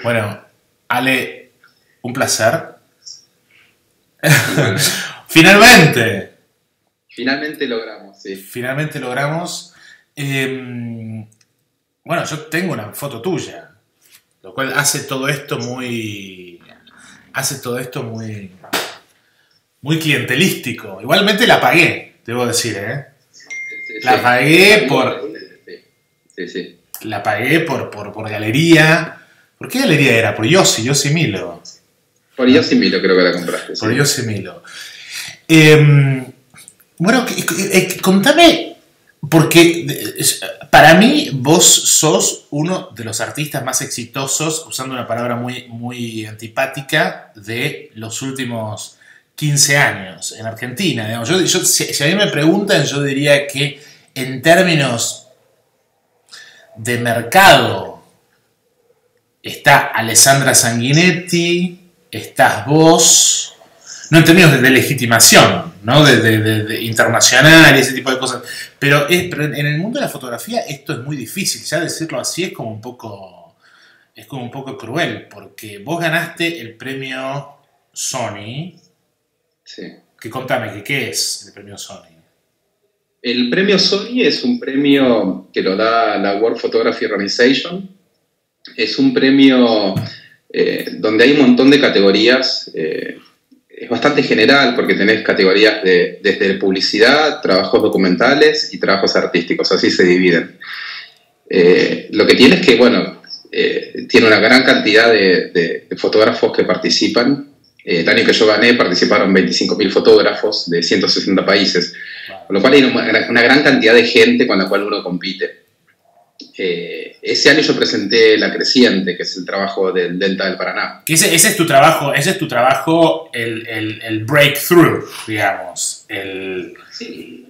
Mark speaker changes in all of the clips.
Speaker 1: Bueno, Ale, un placer. Finalmente.
Speaker 2: Finalmente logramos, sí.
Speaker 1: Finalmente logramos. Bueno, yo tengo una foto tuya, lo cual hace todo esto muy muy clientelístico. Igualmente la pagué, debo decir, ¿eh?
Speaker 2: Sí,
Speaker 1: La
Speaker 2: sí.
Speaker 1: pagué por
Speaker 2: Sí, sí.
Speaker 1: la pagué por galería. ¿Por qué galería era? Por Yossi Milo.
Speaker 2: Por Yosemite creo que la compraste,
Speaker 1: Por
Speaker 2: sí.
Speaker 1: Yossi Milo. Bueno, contame, porque para mí vos sos uno de los artistas más exitosos, usando una palabra muy antipática, de los últimos 15 años en Argentina. Digamos. Si a mí me preguntan, yo diría que en términos de mercado está Alessandra Sanguinetti, estás vos, no en términos de legitimación, ¿no? de internacional y ese tipo de cosas, pero en el mundo de la fotografía esto es muy difícil, ya decirlo así es como un poco cruel, porque vos ganaste el premio Sony,
Speaker 2: Sí.
Speaker 1: que contame, ¿qué es el premio Sony?
Speaker 2: El premio Sony es un premio que lo da la World Photography Organization. Es un premio donde hay un montón de categorías. Es bastante general porque tenés categorías desde publicidad, trabajos documentales y trabajos artísticos. Así se dividen. Lo que tiene es que, bueno, tiene una gran cantidad de fotógrafos que participan. El año que yo gané participaron 25.000 fotógrafos de 160 países, con lo cual hay una gran cantidad de gente con la cual uno compite. Ese año yo presenté La Creciente, que es el trabajo del Delta del Paraná.
Speaker 1: Ese es tu trabajo, el breakthrough, digamos.
Speaker 2: Sí.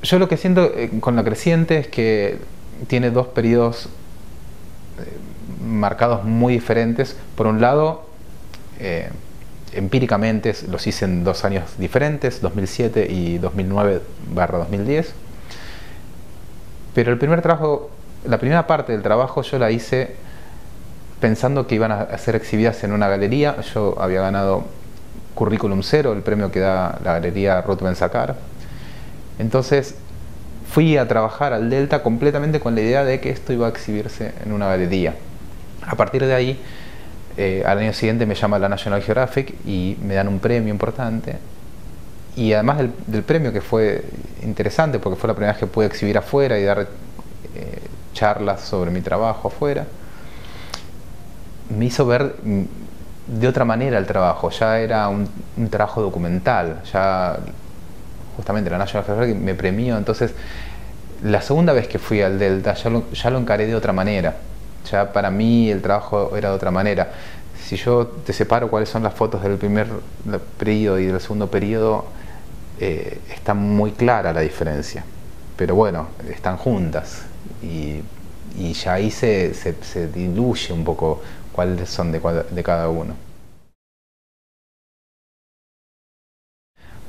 Speaker 3: Yo lo que siento con La Creciente es que tiene dos periodos marcados muy diferentes. Por un lado, empíricamente los hice en 2 años diferentes, 2007 y 2009/2010. Pero la primera parte del trabajo yo la hice pensando que iban a ser exhibidas en una galería. Yo había ganado Curriculum Zero, el premio que da la galería Ruth Ben-Sakar. Entonces fui a trabajar al Delta completamente con la idea de que esto iba a exhibirse en una galería. A partir de ahí, al año siguiente me llama la National Geographic y me dan un premio importante. Y además del premio, que fue interesante porque fue la primera vez que pude exhibir afuera y dar charlas sobre mi trabajo afuera, me hizo ver de otra manera el trabajo. Ya era un trabajo documental, ya justamente la National Geographic me premió. Entonces la segunda vez que fui al Delta ya lo encaré de otra manera. Ya para mí el trabajo era de otra manera. Si yo te separo cuáles son las fotos del primer periodo y del segundo periodo, está muy clara la diferencia, pero bueno, están juntas y ya ahí se diluye un poco cuáles son de cada uno.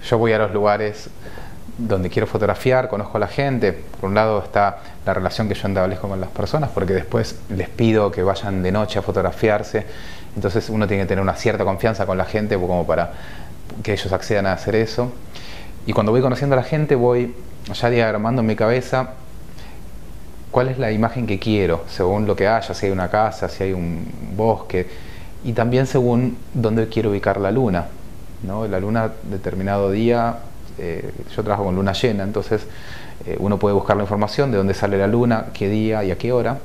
Speaker 3: Yo voy a los lugares donde quiero fotografiar, conozco a la gente. Por un lado está la relación que yo establezco con las personas, porque después les pido que vayan de noche a fotografiarse. Entonces uno tiene que tener una cierta confianza con la gente como para que ellos accedan a hacer eso. Y cuando voy conociendo a la gente voy ya diagramando en mi cabeza cuál es la imagen que quiero, según lo que haya, si hay una casa, si hay un bosque, y también según dónde quiero ubicar la luna, ¿no? La luna, determinado día, yo trabajo con luna llena, entonces uno puede buscar la información de dónde sale la luna, qué día y a qué hora.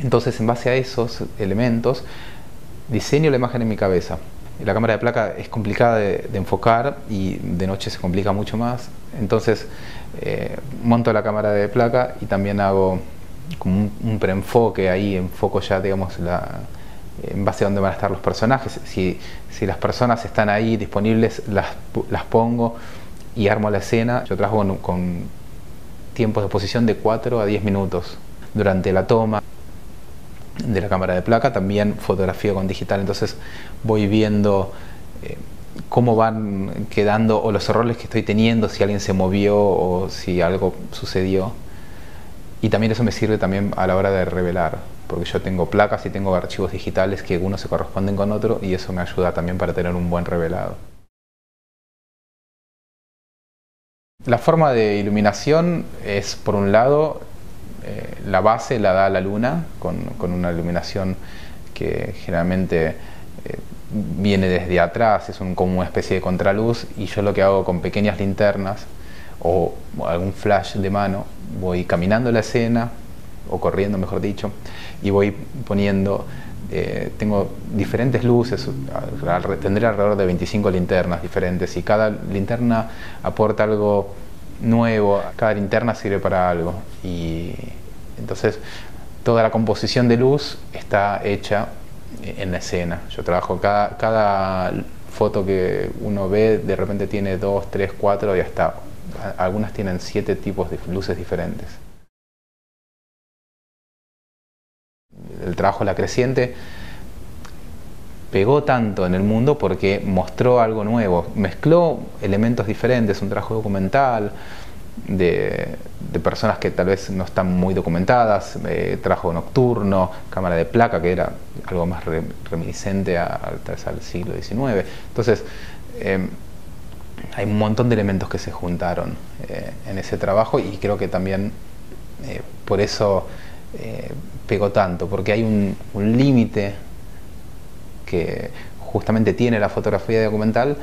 Speaker 3: Entonces, en base a esos elementos, diseño la imagen en mi cabeza. La cámara de placa es complicada de enfocar y de noche se complica mucho más. Entonces monto la cámara de placa y también hago como un preenfoque ahí, enfoco ya, digamos, en base a dónde van a estar los personajes. Si las personas están ahí disponibles, las pongo y armo la escena. Yo trabajo con tiempos de exposición de 4 a 10 minutos durante la toma de la cámara de placa. También fotografía con digital, entonces voy viendo cómo van quedando o los errores que estoy teniendo, si alguien se movió o si algo sucedió. Y también eso me sirve también a la hora de revelar, porque yo tengo placas y tengo archivos digitales que uno se corresponden con otro y eso me ayuda también para tener un buen revelado. La forma de iluminación es, por un lado, la base la da la luna con una iluminación que generalmente viene desde atrás, es como una especie de contraluz, y yo lo que hago con pequeñas linternas o algún flash de mano, voy caminando la escena, o corriendo mejor dicho, y voy poniendo, tengo diferentes luces, tendré alrededor de 25 linternas diferentes, y cada linterna aporta algo nuevo, cada linterna sirve para algo, y entonces toda la composición de luz está hecha en la escena. Yo trabajo cada foto que uno ve, de repente tiene 2, 3, 4 y hasta algunas tienen 7 tipos de luces diferentes. El trabajo La Creciente pegó tanto en el mundo porque mostró algo nuevo, mezcló elementos diferentes, un trabajo documental de personas que tal vez no están muy documentadas, trabajo nocturno, cámara de placa, que era algo más reminiscente al siglo XIX. Entonces hay un montón de elementos que se juntaron en ese trabajo, y creo que también por eso pegó tanto, porque hay un límite que justamente tiene la fotografía documental,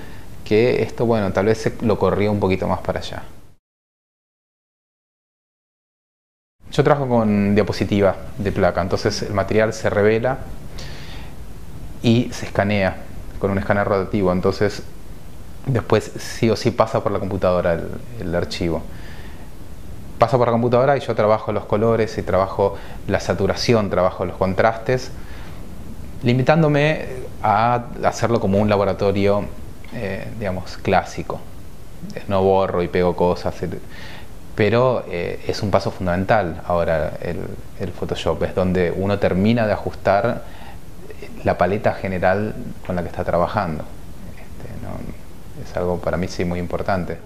Speaker 3: que esto, bueno, tal vez lo corrió un poquito más para allá. Yo trabajo con diapositiva de placa, entonces el material se revela y se escanea con un escáner rotativo, entonces después sí o sí pasa por la computadora el archivo. Pasa por la computadora y yo trabajo los colores y trabajo la saturación, trabajo los contrastes, limitándome a hacerlo como un laboratorio, digamos, clásico. No borro y pego cosas, pero es un paso fundamental ahora el Photoshop, es donde uno termina de ajustar la paleta general con la que está trabajando. Es algo para mí sí muy importante.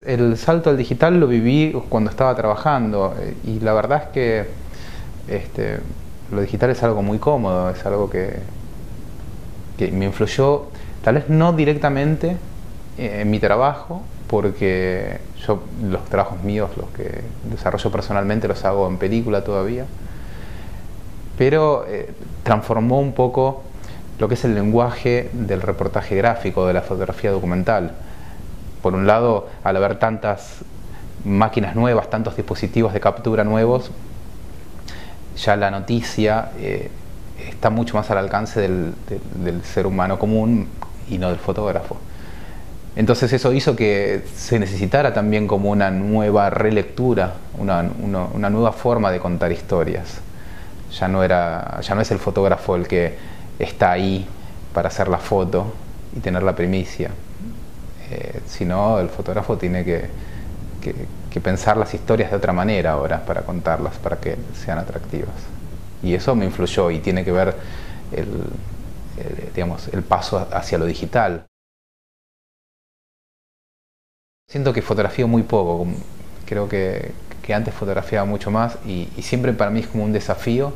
Speaker 3: El salto al digital lo viví cuando estaba trabajando, y la verdad es que lo digital es algo muy cómodo, es algo que me influyó, tal vez no directamente en mi trabajo, porque yo los trabajos míos, los que desarrollo personalmente, los hago en película todavía, pero transformó un poco lo que es el lenguaje del reportaje gráfico, de la fotografía documental. Por un lado, al haber tantas máquinas nuevas, tantos dispositivos de captura nuevos, ya la noticia está mucho más al alcance del ser humano común y no del fotógrafo. Entonces eso hizo que se necesitara también como una nueva relectura, una nueva forma de contar historias. Ya no es el fotógrafo el que está ahí para hacer la foto y tener la primicia, sino el fotógrafo tiene que pensar las historias de otra manera ahora para contarlas, para que sean atractivas. Y eso me influyó, y tiene que ver digamos, el paso hacia lo digital. Siento que fotografío muy poco, creo que antes fotografiaba mucho más, y siempre para mí es como un desafío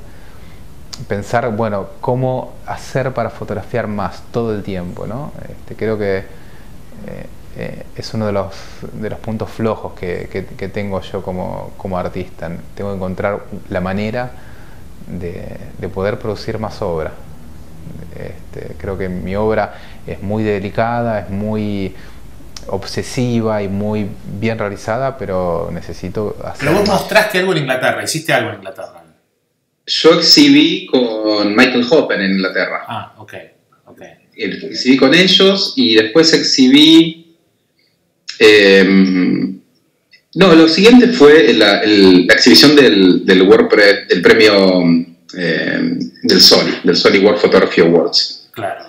Speaker 3: pensar, bueno, cómo hacer para fotografiar más todo el tiempo, ¿no? Creo que es uno de los puntos flojos que tengo yo como artista. Tengo que encontrar la manera de poder producir más obra. Creo que mi obra es muy delicada, es muy obsesiva y muy bien realizada, pero necesito hacer...
Speaker 1: Pero vos mostraste algo en Inglaterra, hiciste algo en Inglaterra.
Speaker 2: Yo exhibí con Michael Hoppen en Inglaterra.
Speaker 1: Ah, ok.
Speaker 2: Exhibí con ellos y después exhibí... no, lo siguiente fue la exhibición del WordPress, del premio del Sony World Photography Awards.
Speaker 1: Claro.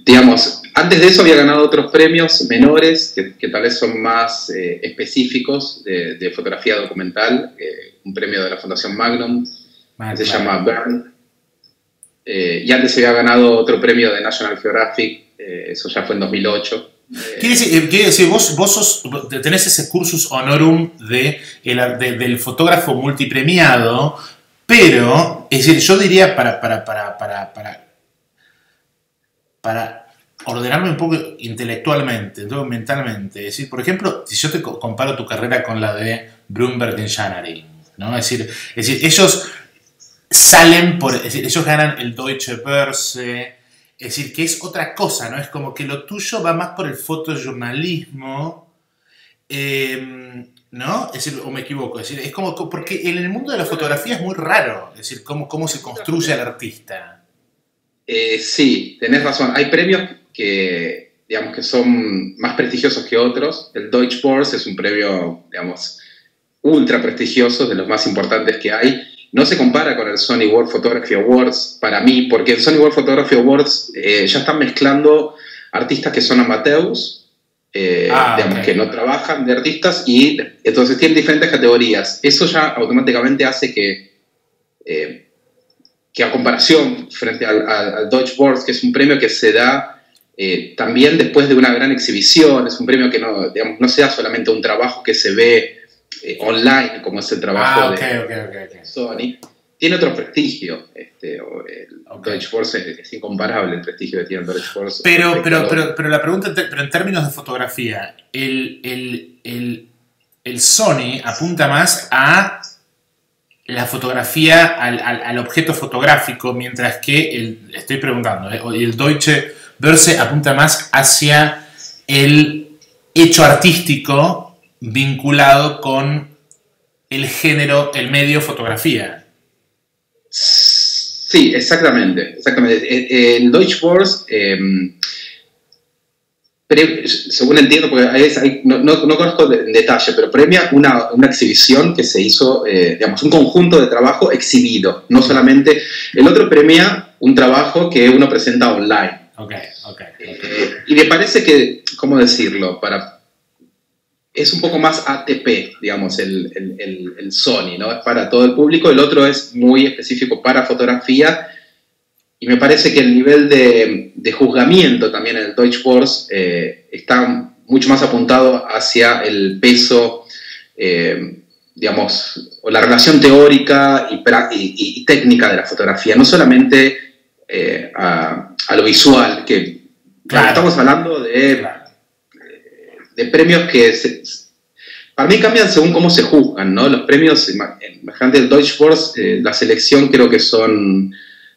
Speaker 2: Digamos, antes de eso había ganado otros premios menores que tal vez son más específicos de fotografía documental. Un premio de la Fundación Magnum, que se llama Burn. Y antes se había ganado otro premio de National Geographic, eso ya fue en 2008,
Speaker 1: Quiere decir vos tenés ese cursus honorum del fotógrafo multipremiado, pero, es decir, yo diría para ordenarme un poco intelectualmente, mentalmente, es decir, por ejemplo, si yo te comparo tu carrera con la de Bloomberg y Shanarin, ¿no? Es decir, ellos salen es decir, ellos ganan el Deutsche Börse. Es decir, que es otra cosa, ¿no? Es como que lo tuyo va más por el fotojornalismo, ¿no? Es decir, o me equivoco. Es decir, es como porque en el mundo de la fotografía es muy raro, es decir, cómo se construye al artista.
Speaker 2: Sí, tenés razón. Hay premios que, digamos, que son más prestigiosos que otros. El Deutsche Börse es un premio, digamos, ultra prestigioso, de los más importantes que hay. No se compara con el Sony World Photography Awards para mí, porque el Sony World Photography Awards ya están mezclando artistas que son amateurs, digamos, que no trabajan de artistas, y entonces tienen diferentes categorías. Eso ya automáticamente hace que a comparación frente al Deutsche Börse, que es un premio que se da también después de una gran exhibición, es un premio que no, digamos, no se da solamente un trabajo que se ve online, como es el trabajo de Sony, tiene otro prestigio. El Deutsche Börse es incomparable el prestigio que tiene el Deutsche Börse.
Speaker 1: Pero la pregunta, pero en términos de fotografía, el Sony apunta más a la fotografía, al objeto fotográfico, mientras que estoy preguntando, el Deutsche Börse apunta más hacia el hecho artístico vinculado con el género, el medio fotografía.
Speaker 2: Sí, exactamente. El Deutsche Börse, según entiendo, porque no conozco en detalle, pero premia una exhibición que se hizo, digamos, un conjunto de trabajo exhibido, no solamente. El otro premia un trabajo que uno presenta online.
Speaker 1: Okay.
Speaker 2: Y me parece que, ¿cómo decirlo? Es un poco más ATP, digamos, el Sony, ¿no? Es para todo el público. El otro es muy específico para fotografía. Y me parece que el nivel de juzgamiento también en el Deutsche Börse está mucho más apuntado hacia el peso, digamos, o la relación teórica y técnica de la fotografía, no solamente a lo visual, que claro, estamos hablando de premios que para mí cambian según cómo se juzgan, ¿no? Los premios, imagínate el Deutsche Börse, la selección creo que se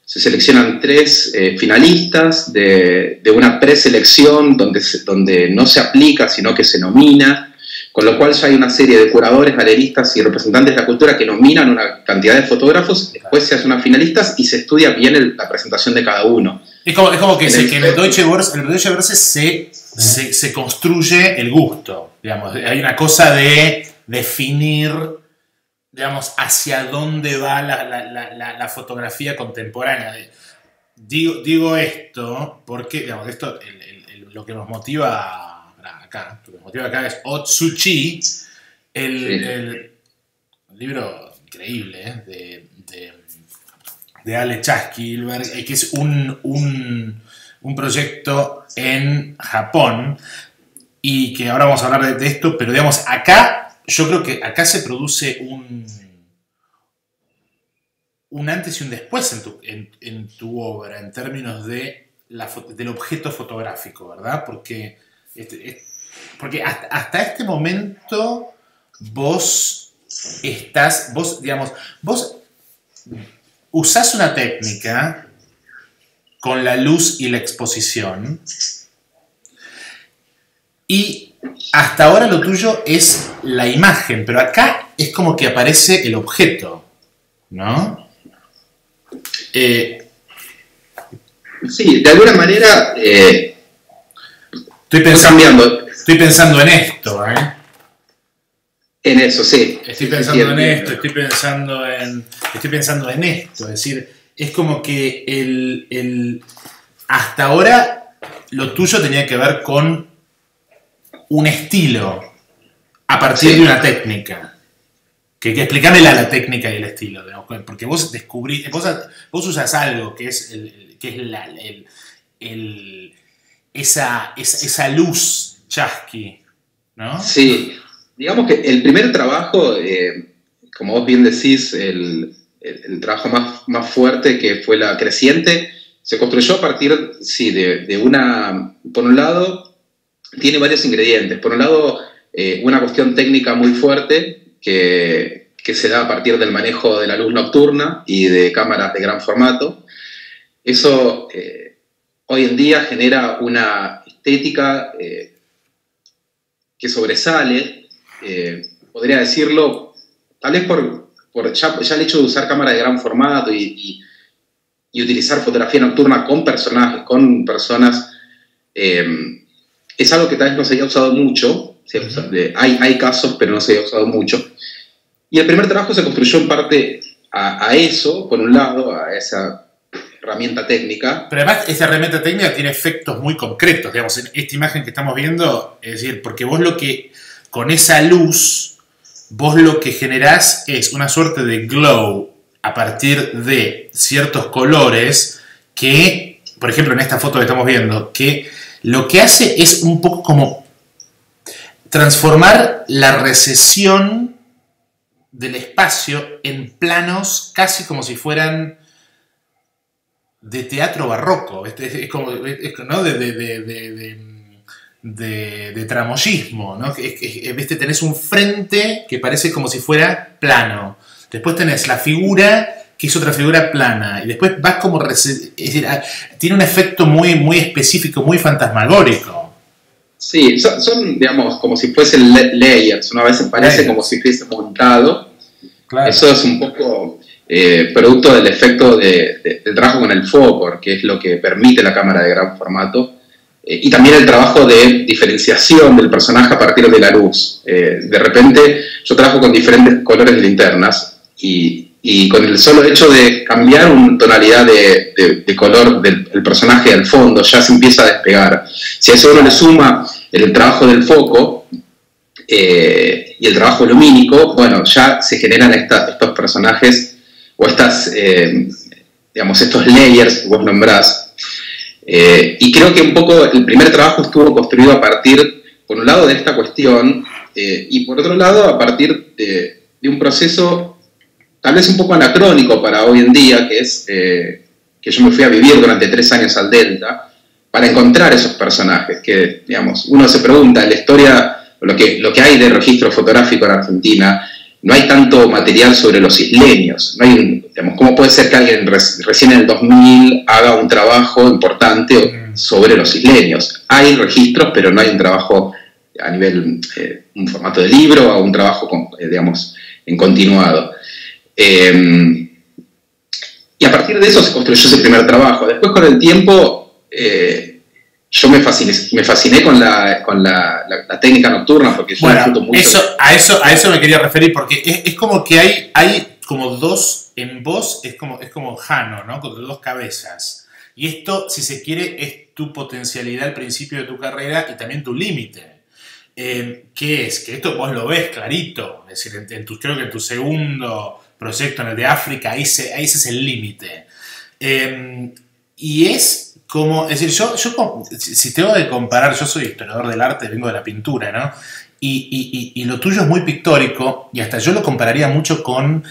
Speaker 2: seleccionan 3 finalistas de una preselección donde no se aplica, sino que se nomina, con lo cual ya hay una serie de curadores, galeristas y representantes de la cultura que nominan una cantidad de fotógrafos, después se hacen unas finalistas y se estudia bien la presentación de cada uno.
Speaker 1: Es como que en el Deutsche Börse se construye el gusto, digamos. Hay una cosa de definir, digamos, hacia dónde va la fotografía contemporánea. Digo esto porque, digamos, esto lo que nos motiva acá, es Otsuchi, el libro increíble de Ale Chasky, que es un proyecto en Japón, y que ahora vamos a hablar de esto, pero digamos, acá, yo creo que acá se produce un antes y un después en tu obra, en términos del objeto fotográfico, ¿verdad? Porque hasta este momento vos usás una técnica con la luz y la exposición, y hasta ahora lo tuyo es la imagen, pero acá es como que aparece el objeto, ¿no?
Speaker 2: Sí, de alguna manera
Speaker 1: estoy pensando en esto, ¿eh?
Speaker 2: En eso, sí.
Speaker 1: Estoy pensando en esto, estoy pensando en esto, es decir, es como que hasta ahora lo tuyo tenía que ver con un estilo a partir de una técnica. Que explícame la técnica y el estilo, porque vos descubrís, vos usás algo que es esa luz chasqui, ¿no?
Speaker 2: Sí, digamos que el primer trabajo, como vos bien decís, el trabajo más fuerte, que fue La Creciente, se construyó a partir, sí, de una, por un lado, tiene varios ingredientes. Por un lado, una cuestión técnica muy fuerte que se da a partir del manejo de la luz nocturna y de cámaras de gran formato. Eso hoy en día genera una estética que sobresale, podría decirlo, tal vez por ya el hecho de usar cámara de gran formato y utilizar fotografía nocturna con personajes, con personas, es algo que tal vez no se había usado mucho. Hay casos, pero no se había usado mucho. Y el primer trabajo se construyó en parte a eso, por un lado, a esa herramienta técnica.
Speaker 1: Pero además esa herramienta técnica tiene efectos muy concretos, digamos, en esta imagen que estamos viendo, es decir, porque vos con esa luz, vos lo que generás es una suerte de glow a partir de ciertos colores que, por ejemplo, en esta foto que estamos viendo, que lo que hace es un poco como transformar la recesión del espacio en planos casi como si fueran de teatro barroco, es como, ¿no? de tramoyismo, ¿no? ¿Viste? Tenés un frente que parece como si fuera plano, después tenés la figura que es otra figura plana, y después vas como, es decir, tiene un efecto muy, muy específico, muy fantasmagórico.
Speaker 2: Sí, son, digamos, como si fuesen layers, una vez parece como si fuese montado. Claro. Eso es un poco producto del efecto del trabajo con el foco, que es lo que permite la cámara de gran formato, y también el trabajo de diferenciación del personaje a partir de la luz. De repente yo trabajo con diferentes colores de linternas y con el solo hecho de cambiar una tonalidad de color del personaje al fondo ya se empieza a despegar. Si a eso uno le suma el trabajo del foco y el trabajo lumínico, bueno, ya se generan estos personajes o digamos, estos layers que vos nombrás. Y creo que un poco el primer trabajo estuvo construido a partir, por un lado, de esta cuestión y por otro lado, a partir de un proceso tal vez un poco anacrónico para hoy en día, que es que yo me fui a vivir durante 3 años al Delta para encontrar esos personajes que, digamos, uno se pregunta, en la historia, lo que hay de registro fotográfico en Argentina, no hay tanto material sobre los isleños. No hay digamos, ¿cómo puede ser que alguien recién en el 2000 haga un trabajo importante sobre los isleños? Hay registros, pero no hay un trabajo a nivel, un formato de libro o un trabajo, digamos, en continuado. Y a partir de eso se construyó ese primer trabajo. Después, con el tiempo, yo me fasciné con la técnica nocturna, porque yo disfruto mucho.
Speaker 1: A eso me quería referir, porque es como que hay como dos, en vos es como Jano, ¿no? Con 2 cabezas. Y esto, si se quiere, es tu potencialidad al principio de tu carrera y también tu límite. ¿Qué es? Que esto vos lo ves clarito. Es decir, creo que en tu segundo proyecto, en el de África, ahí ese es el límite. Y es como, es decir, yo si tengo que comparar, yo soy historiador del arte, vengo de la pintura, ¿no? Y lo tuyo es muy pictórico, y hasta yo lo compararía mucho con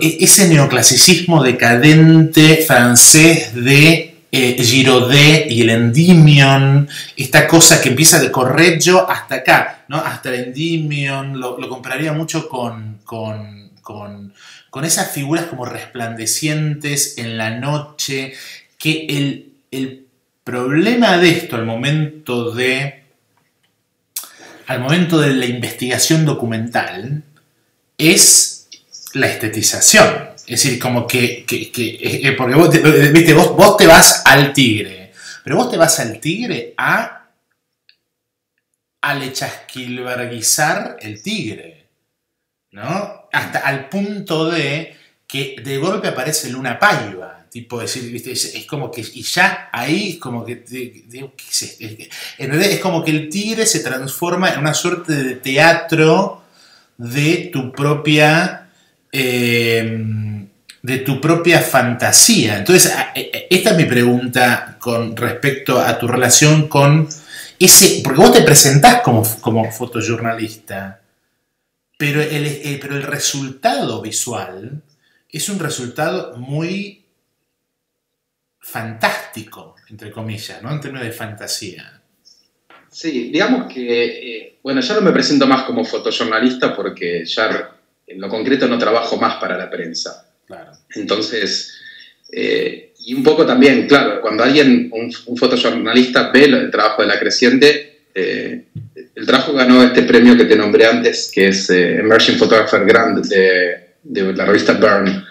Speaker 1: ese neoclasicismo decadente francés de Girodet y el Endymion, esta cosa que empieza de Correggio hasta acá, ¿no? Hasta el Endymion, lo compararía mucho con esas figuras como resplandecientes en la noche, que el problema de esto al momento de la investigación documental es la estetización. Es decir, como porque vos te vas al tigre, pero vos te vas al tigre a lechasquilberguizar el tigre, ¿no? Hasta al punto de que de golpe aparece Luna Paiva, tipo decir, ¿viste? Es como que, y ya ahí es como que, es como que el tigre se transforma en una suerte de teatro de tu propia de tu propia fantasía. Entonces, esta es mi pregunta con respecto a tu relación con ese, porque vos te presentás como fotojornalista, pero el resultado visual es un resultado muy fantástico, entre comillas, ¿no? En términos de fantasía.
Speaker 2: Sí, digamos que, bueno, ya no me presento más como fotojornalista porque ya en lo concreto no trabajo más para la prensa.
Speaker 1: Claro.
Speaker 2: Entonces, y un poco también, claro, cuando alguien, un fotojornalista ve el trabajo de La Creciente, el trabajo ganó este premio que te nombré antes, que es Emerging Photographer Grant de la revista Burn,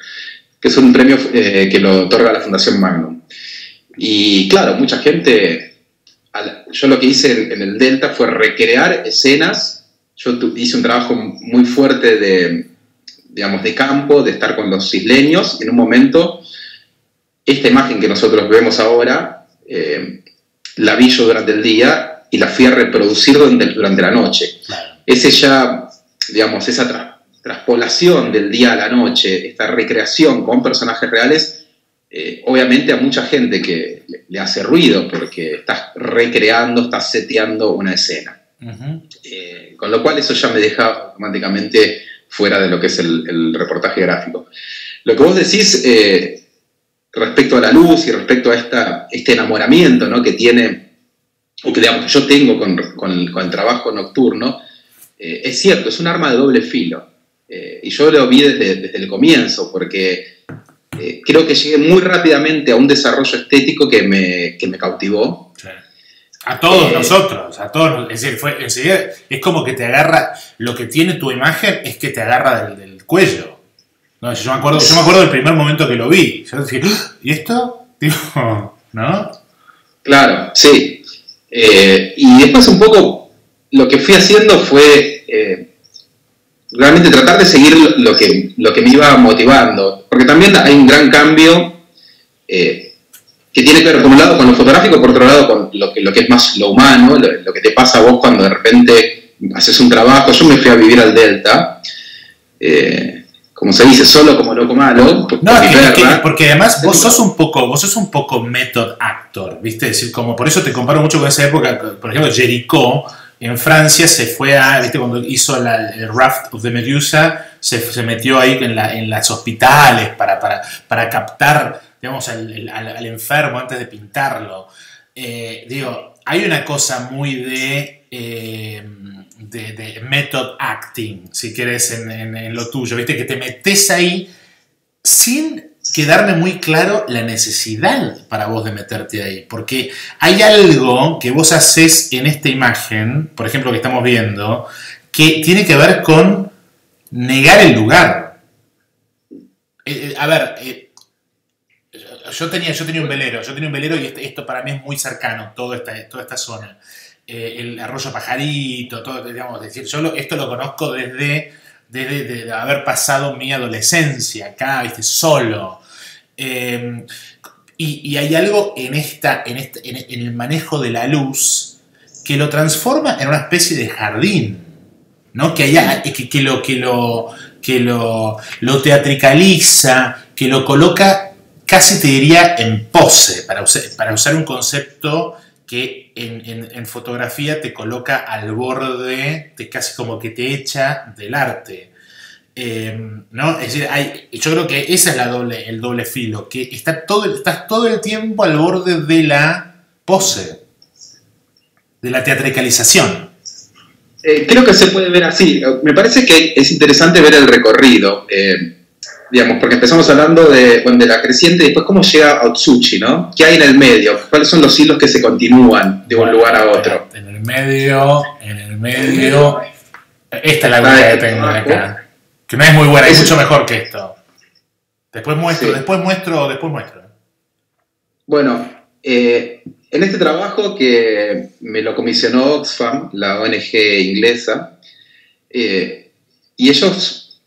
Speaker 2: que es un premio que lo otorga la Fundación Magnum. Y claro, mucha gente... Yo lo que hice en el Delta fue recrear escenas. Yo hice un trabajo muy fuerte de campo, de estar con los isleños. En un momento, esta imagen que nosotros vemos ahora, la vi yo durante el día y la fui a reproducir durante la noche. Ese ya, digamos, esa traspolación del día a la noche, esta recreación con personajes reales, obviamente a mucha gente que le hace ruido porque estás recreando, estás seteando una escena.
Speaker 1: Uh-huh.
Speaker 2: Con lo cual eso ya me deja automáticamente fuera de lo que es el reportaje gráfico. Lo que vos decís respecto a la luz y respecto a este enamoramiento, ¿no?, que tiene, o que digamos, yo tengo con el trabajo nocturno, es cierto, es un arma de doble filo. Y yo lo vi desde el comienzo, porque creo que llegué muy rápidamente a un desarrollo estético que me cautivó.
Speaker 1: Sí. A todos nosotros, a todos. Es decir, enseguida es como que te agarra, lo que tiene tu imagen es que te agarra del cuello. No, yo me acuerdo del primer momento que lo vi. Yo decía, ¿y esto? Digo, ¿no?
Speaker 2: Claro, sí. Y después un poco lo que fui haciendo fue realmente tratar de seguir lo que me iba motivando. Porque también hay un gran cambio que tiene que ver por un lado con lo fotográfico, por otro lado con lo que es más lo humano, lo que te pasa a vos cuando de repente haces un trabajo. Yo me fui a vivir al Delta, como se dice, solo como loco malo.
Speaker 1: Porque además vos sos un poco method actor, ¿viste? Es decir, como por eso te comparo mucho con esa época. Por ejemplo, Jericho en Francia se fue ¿viste? Cuando hizo el Raft of the Medusa, se metió ahí en las hospitales para captar, digamos, al enfermo antes de pintarlo. Hay una cosa muy de method acting, si querés, en lo tuyo, ¿viste? Que te metes ahí sin quedarme muy claro la necesidad para vos de meterte ahí, porque hay algo que vos haces en esta imagen, por ejemplo, que estamos viendo, que tiene que ver con negar el lugar. Yo tenía un velero y esto para mí es muy cercano, toda esta zona. El arroyo Pajarito, todo, digamos, decir, esto lo conozco desde haber pasado mi adolescencia acá, ¿viste? Solo. Y hay algo en el manejo de la luz que lo transforma en una especie de jardín, ¿no? Que lo teatricaliza, que lo coloca, casi te diría, en pose, para usar un concepto que en fotografía te coloca al borde, casi como que te echa del arte. ¿No? Es decir, yo creo que ese es el doble filo, que estás todo el tiempo al borde de la pose, de la teatricalización.
Speaker 2: Creo que se puede ver así. Me parece que es interesante ver el recorrido, digamos, porque empezamos hablando de La Creciente y después cómo llega a Otsuchi, ¿no? ¿Qué hay en el medio? ¿Cuáles son los hilos que se continúan de un lugar a otro?
Speaker 1: En el medio, esta es la idea que tengo de acá. Que no es muy buena, es mucho mejor que esto. Después muestro. Bueno,
Speaker 2: en este trabajo que me lo comisionó Oxfam, la ONG inglesa, y ellos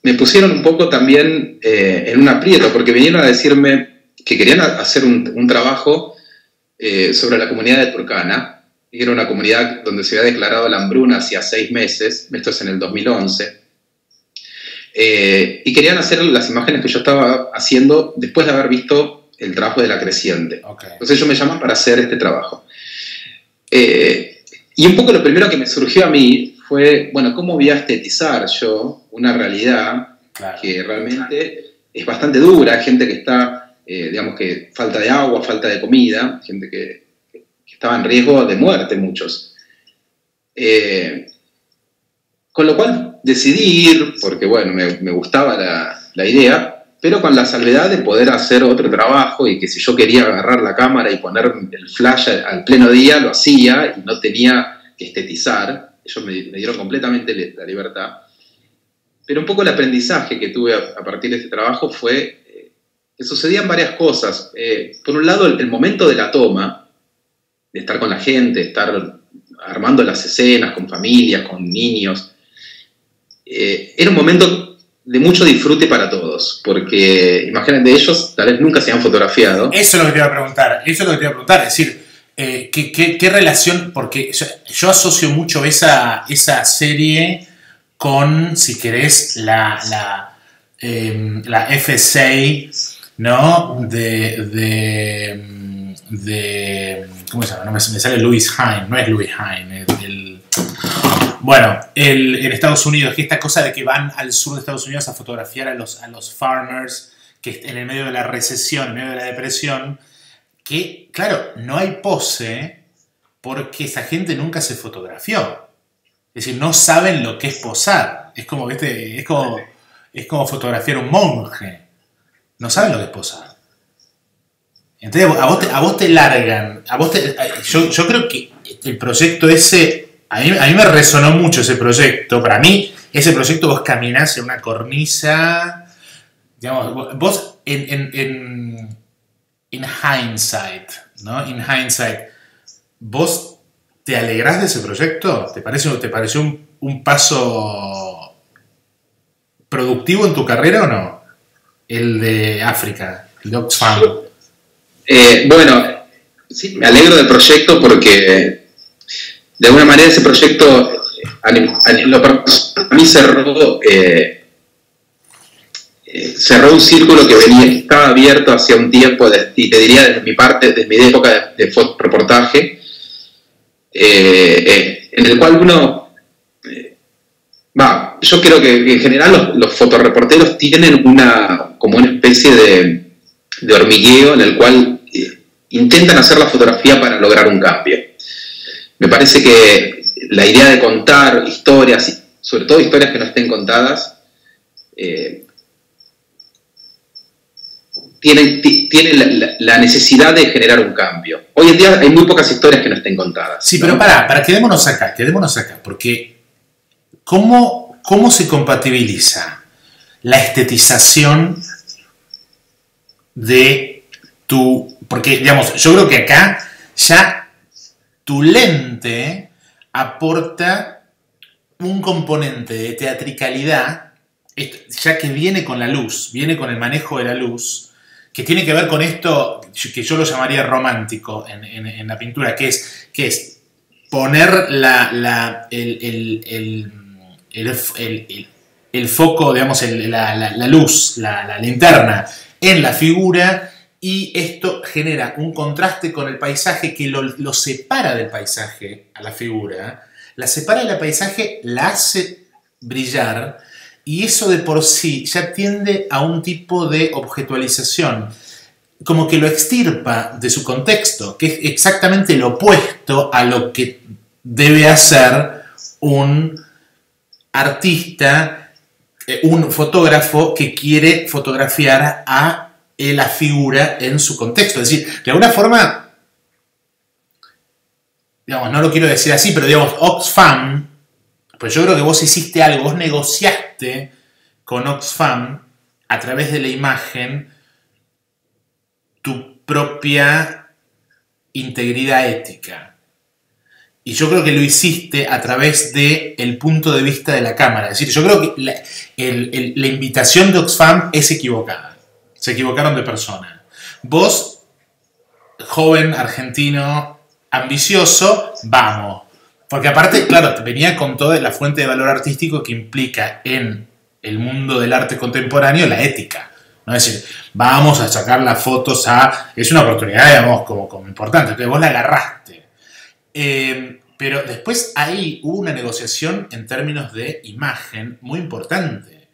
Speaker 2: me pusieron un poco también en un aprieto, porque vinieron a decirme que querían hacer un trabajo sobre la comunidad de Turkana, que era una comunidad donde se había declarado la hambruna hacía 6 meses, esto es en el 2011. Y querían hacer las imágenes que yo estaba haciendo después de haber visto el trabajo de La Creciente.
Speaker 1: Okay.
Speaker 2: Entonces ellos me llaman para hacer este trabajo. Y un poco lo primero que me surgió a mí fue, bueno, ¿cómo voy a estetizar yo una realidad que realmente es bastante dura? Gente que está, digamos que falta de agua, falta de comida, gente que estaba en riesgo de muerte, muchos. Con lo cual decidí ir, porque bueno, me gustaba la idea, pero con la salvedad de poder hacer otro trabajo y que si yo quería agarrar la cámara y poner el flash al pleno día, lo hacía y no tenía que estetizar. Ellos me dieron completamente la libertad. Pero un poco el aprendizaje que tuve a partir de este trabajo fue que sucedían varias cosas. Por un lado, el momento de la toma, de estar con la gente, estar armando las escenas con familias, con niños, era un momento de mucho disfrute para todos, porque imagínate, ellos tal vez nunca se han fotografiado.
Speaker 1: Eso es lo que te iba a preguntar, es decir, ¿qué relación? Porque yo asocio mucho esa serie con, si querés, la FSA, ¿no? ¿Cómo se llama? No me sale Louis Hine, no es Louis Hine, bueno, en Estados Unidos, que esta cosa de que van al sur de Estados Unidos a fotografiar a los farmers, que en el medio de la recesión, en medio de la depresión, que, claro, no hay pose porque esa gente nunca se fotografió. Es decir, no saben lo que es posar. Es como, ¿viste? Es como fotografiar a un monje. No saben lo que es posar. Entonces, a vos te largan. Yo creo que el proyecto ese... A mí me resonó mucho ese proyecto. Para mí, ese proyecto vos caminás en una cornisa. Digamos, vos en hindsight, ¿no? In hindsight, ¿vos te alegrás de ese proyecto? ¿Te pareció un paso productivo en tu carrera o no? El de África, el de Oxfam.
Speaker 2: Bueno, sí, me alegro del proyecto porque de alguna manera ese proyecto a mí cerró un círculo que estaba abierto hacia un tiempo, y te diría desde mi parte, desde mi época de reportaje, en el cual uno, yo creo que en general los fotoreporteros tienen como una especie de hormigueo en el cual intentan hacer la fotografía para lograr un cambio. Me parece que la idea de contar historias, sobre todo historias que no estén contadas, tiene la necesidad de generar un cambio. Hoy en día hay muy pocas historias que no estén contadas.
Speaker 1: Sí, pero quedémonos acá, porque ¿cómo se compatibiliza la estetización de tu... Porque, digamos, yo creo que acá ya tu lente aporta un componente de teatricalidad, ya que viene con la luz, viene con el manejo de la luz, que tiene que ver con esto que yo lo llamaría romántico en la pintura, que es poner el foco, digamos, la luz, la linterna en la figura, y esto genera un contraste con el paisaje que lo separa del paisaje a la figura, la separa del paisaje, la hace brillar, y eso de por sí ya tiende a un tipo de objetualización, como que lo extirpa de su contexto, que es exactamente lo opuesto a lo que debe hacer un artista, un fotógrafo que quiere fotografiar a la figura en su contexto. Es decir, de alguna forma, digamos, no lo quiero decir así, pero digamos, Oxfam, pues yo creo que vos hiciste algo, vos negociaste con Oxfam a través de la imagen tu propia integridad ética. Y yo creo que lo hiciste a través del punto de vista de la cámara. Es decir, yo creo que la invitación de Oxfam es equivocada. Se equivocaron de persona. Vos, joven argentino, ambicioso, vamos. Porque aparte, claro, venía con toda la fuente de valor artístico que implica en el mundo del arte contemporáneo la ética, ¿no? Es decir, vamos a sacar las fotos es una oportunidad, digamos, como importante, entonces vos la agarraste. Pero después ahí hubo una negociación en términos de imagen muy importante,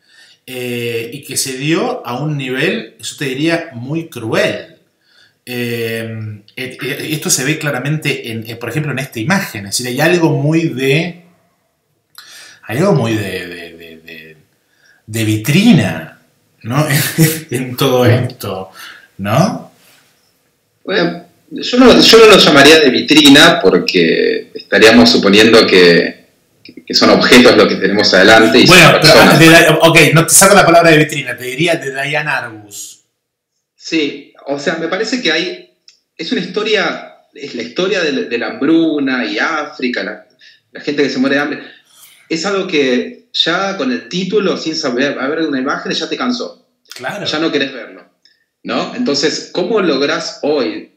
Speaker 1: y que se dio a un nivel, yo te diría, muy cruel. Esto se ve claramente, por ejemplo, en esta imagen. Es decir, hay algo muy de vitrina, ¿no? En todo esto, ¿no?
Speaker 2: Bueno, yo no lo llamaría de vitrina porque estaríamos suponiendo que son objetos lo que tenemos adelante y
Speaker 1: bueno,
Speaker 2: son personas.
Speaker 1: Pero, ok, no te saco la palabra de vitrina, te diría de Diane Arbus.
Speaker 2: Sí, o sea, me parece que es una historia, es la historia de la hambruna y África, la gente que se muere de hambre. Es algo que ya con el título, sin saber, ver una imagen, ya te cansó.
Speaker 1: Claro.
Speaker 2: Ya no querés verlo, ¿no? Entonces, ¿cómo lográs hoy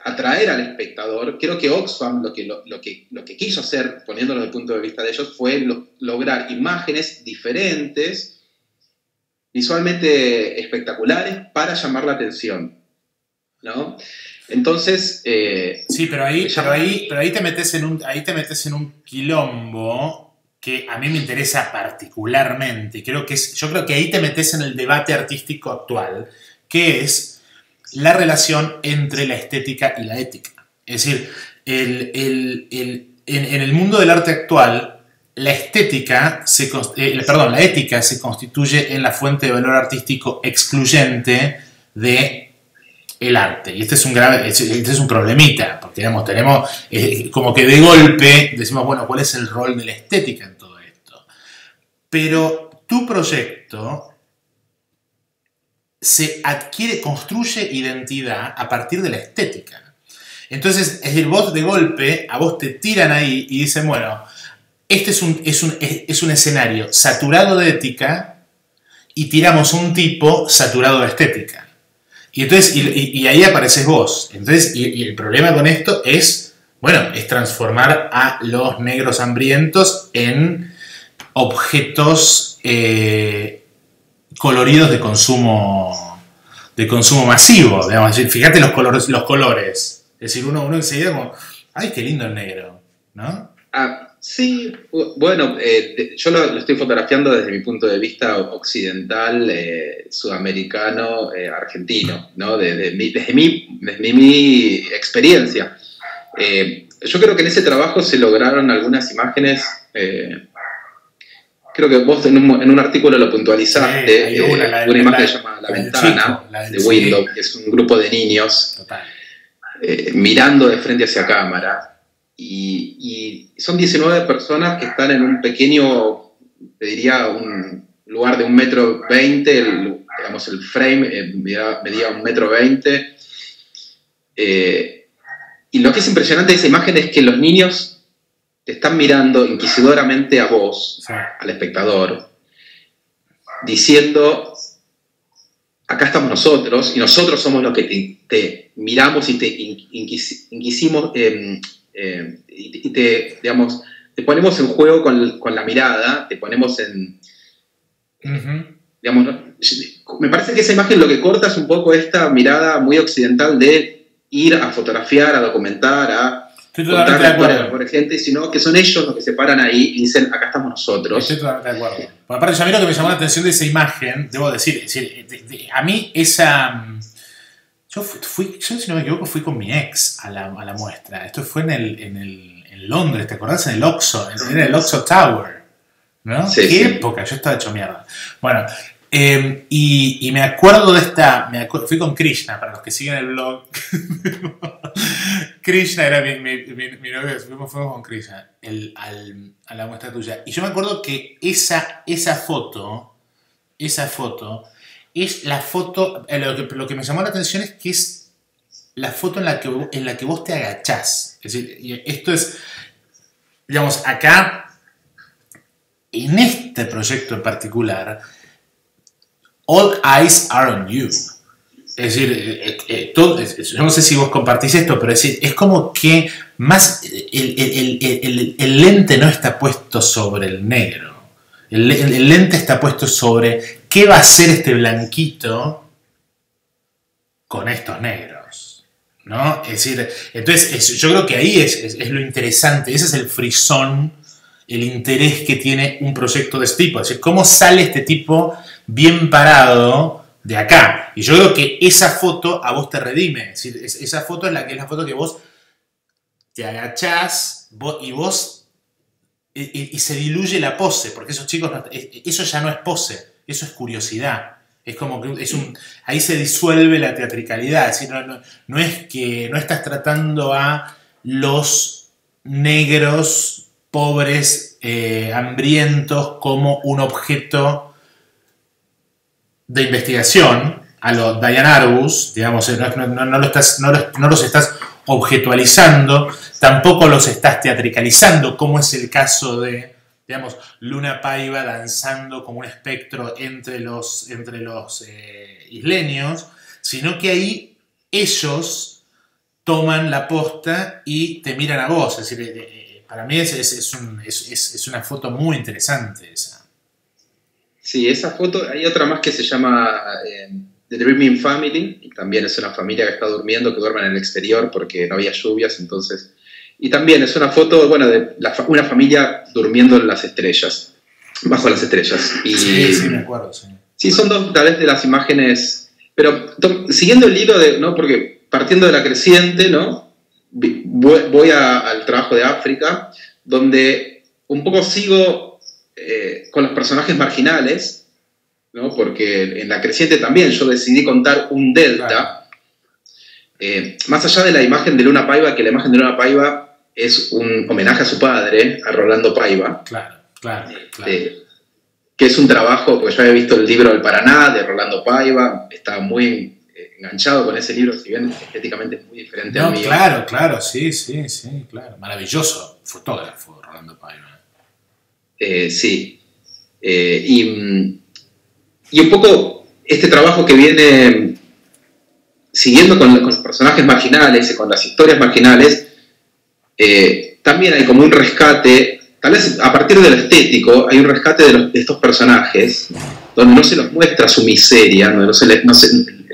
Speaker 2: atraer al espectador? Creo que Oxfam lo que quiso hacer, poniéndolo desde el punto de vista de ellos, fue lograr imágenes diferentes, visualmente espectaculares, para llamar la atención, ¿no? Entonces...
Speaker 1: sí, pero ahí te metes en un quilombo que a mí me interesa particularmente. Yo creo que ahí te metes en el debate artístico actual, que es la relación entre la estética y la ética. Es decir, en el mundo del arte actual, la ética se constituye en la fuente de valor artístico excluyente de el arte. Y este es un problemita, porque digamos, tenemos como que de golpe decimos, bueno, ¿cuál es el rol de la estética en todo esto? Pero tu proyecto construye identidad a partir de la estética. Entonces, es decir, vos de golpe, a vos te tiran ahí y dicen, bueno, este es un escenario saturado de ética y tiramos un tipo saturado de estética. Y entonces, y ahí apareces vos. Entonces, y el problema con esto es transformar a los negros hambrientos en objetos coloridos de consumo masivo. Digamos. Es decir, fíjate los colores. Es decir, uno enseguida como, ¡ay, qué lindo el negro! ¿No?
Speaker 2: Sí, bueno, yo lo estoy fotografiando desde mi punto de vista occidental, sudamericano, argentino, ¿no? Desde mi experiencia. Yo creo que en ese trabajo se lograron algunas imágenes, creo que vos en un artículo lo puntualizaste,
Speaker 1: sí, una
Speaker 2: imagen que se llama La Ventana, de Window, que es un grupo de niños mirando de frente hacia cámara. Y son 19 personas que están en un pequeño, te diría, un lugar de 1,20 m, digamos, el frame medía 1,20 m. Y lo que es impresionante de esa imagen es que los niños te están mirando inquisidoramente a vos, sí, al espectador, diciendo, acá estamos nosotros, y nosotros somos los que te miramos y te inquisimos, y te ponemos en juego con la mirada, te ponemos en... Digamos, me parece que esa imagen lo que corta es un poco esta mirada muy occidental de ir a fotografiar, a documentar, a contar la historia de la gente, sino que son ellos los que se paran ahí y dicen, acá estamos nosotros.
Speaker 1: Estoy totalmente de acuerdo. Por aparte, a mí lo que me llamó la atención de esa imagen, debo decir, a mí esa... Yo, si no me equivoco, fui con mi ex a la muestra. Esto fue en Londres, ¿te acordás? En el Oxo, era el Oxo Tower, ¿no?
Speaker 2: Sí,
Speaker 1: ¿Qué época? Yo estaba hecho mierda. Bueno, y me acuerdo de fui con Krishna, para los que siguen el blog. Krishna era mi novio, fuimos con Krishna a la muestra tuya. Y yo me acuerdo que esa foto es la foto, lo que me llamó la atención es que es la foto en la que vos te agachás. Es decir, esto es, digamos, acá, en este proyecto en particular, all eyes are on you. Es decir, yo no sé si vos compartís esto, pero es como que más el lente no está puesto sobre el negro. El lente está puesto sobre qué va a hacer este blanquito con estos negros, ¿no? Es decir, entonces yo creo que ahí es lo interesante, ese es el frisón, el interés que tiene un proyecto de este tipo, es decir, cómo sale este tipo bien parado de acá. Y yo creo que esa foto a vos te redime, es decir, esa foto es la foto que vos te agachás y se diluye la pose, porque esos chicos, eso ya no es pose, eso es curiosidad. Es como que ahí se disuelve la teatricalidad. Es decir, no es que no estás tratando a los negros pobres, hambrientos, como un objeto de investigación, a los Diane Arbus, digamos, no los estás objetualizando, tampoco los estás teatricalizando, como es el caso de, digamos, Luna Paiva danzando como un espectro entre los isleños, sino que ahí ellos toman la posta y te miran a vos. Es decir, para mí es una foto muy interesante esa.
Speaker 2: Sí, esa foto, hay otra más que se llama The Dreaming Family, y también es una familia que está durmiendo, que duermen en el exterior porque no había lluvias, entonces... Y también es una foto, bueno, de una familia durmiendo en las estrellas, bajo las estrellas. Y,
Speaker 1: sí, me acuerdo, sí.
Speaker 2: Sí, son dos tal vez de las imágenes, pero siguiendo el hilo de, ¿no? Porque partiendo de la creciente, ¿no? Voy al trabajo de África, donde un poco sigo con los personajes marginales, ¿no? Porque en la creciente también yo decidí contar un delta, claro. Más allá de la imagen de Luna Paiva, que la imagen de Luna Paiva es un homenaje a su padre, a Rolando Paiva.
Speaker 1: Claro.
Speaker 2: Que es un trabajo, porque yo había visto el libro del Paraná de Rolando Paiva, estaba muy enganchado con ese libro, si bien estéticamente es muy diferente al mío.
Speaker 1: Claro, sí, claro. Maravilloso fotógrafo, Rolando Paiva.
Speaker 2: Sí. Y un poco este trabajo que viene siguiendo con los personajes marginales y con las historias marginales, también hay como un rescate, tal vez a partir de lo estético, hay un rescate de estos personajes, donde no se los muestra su miseria, donde el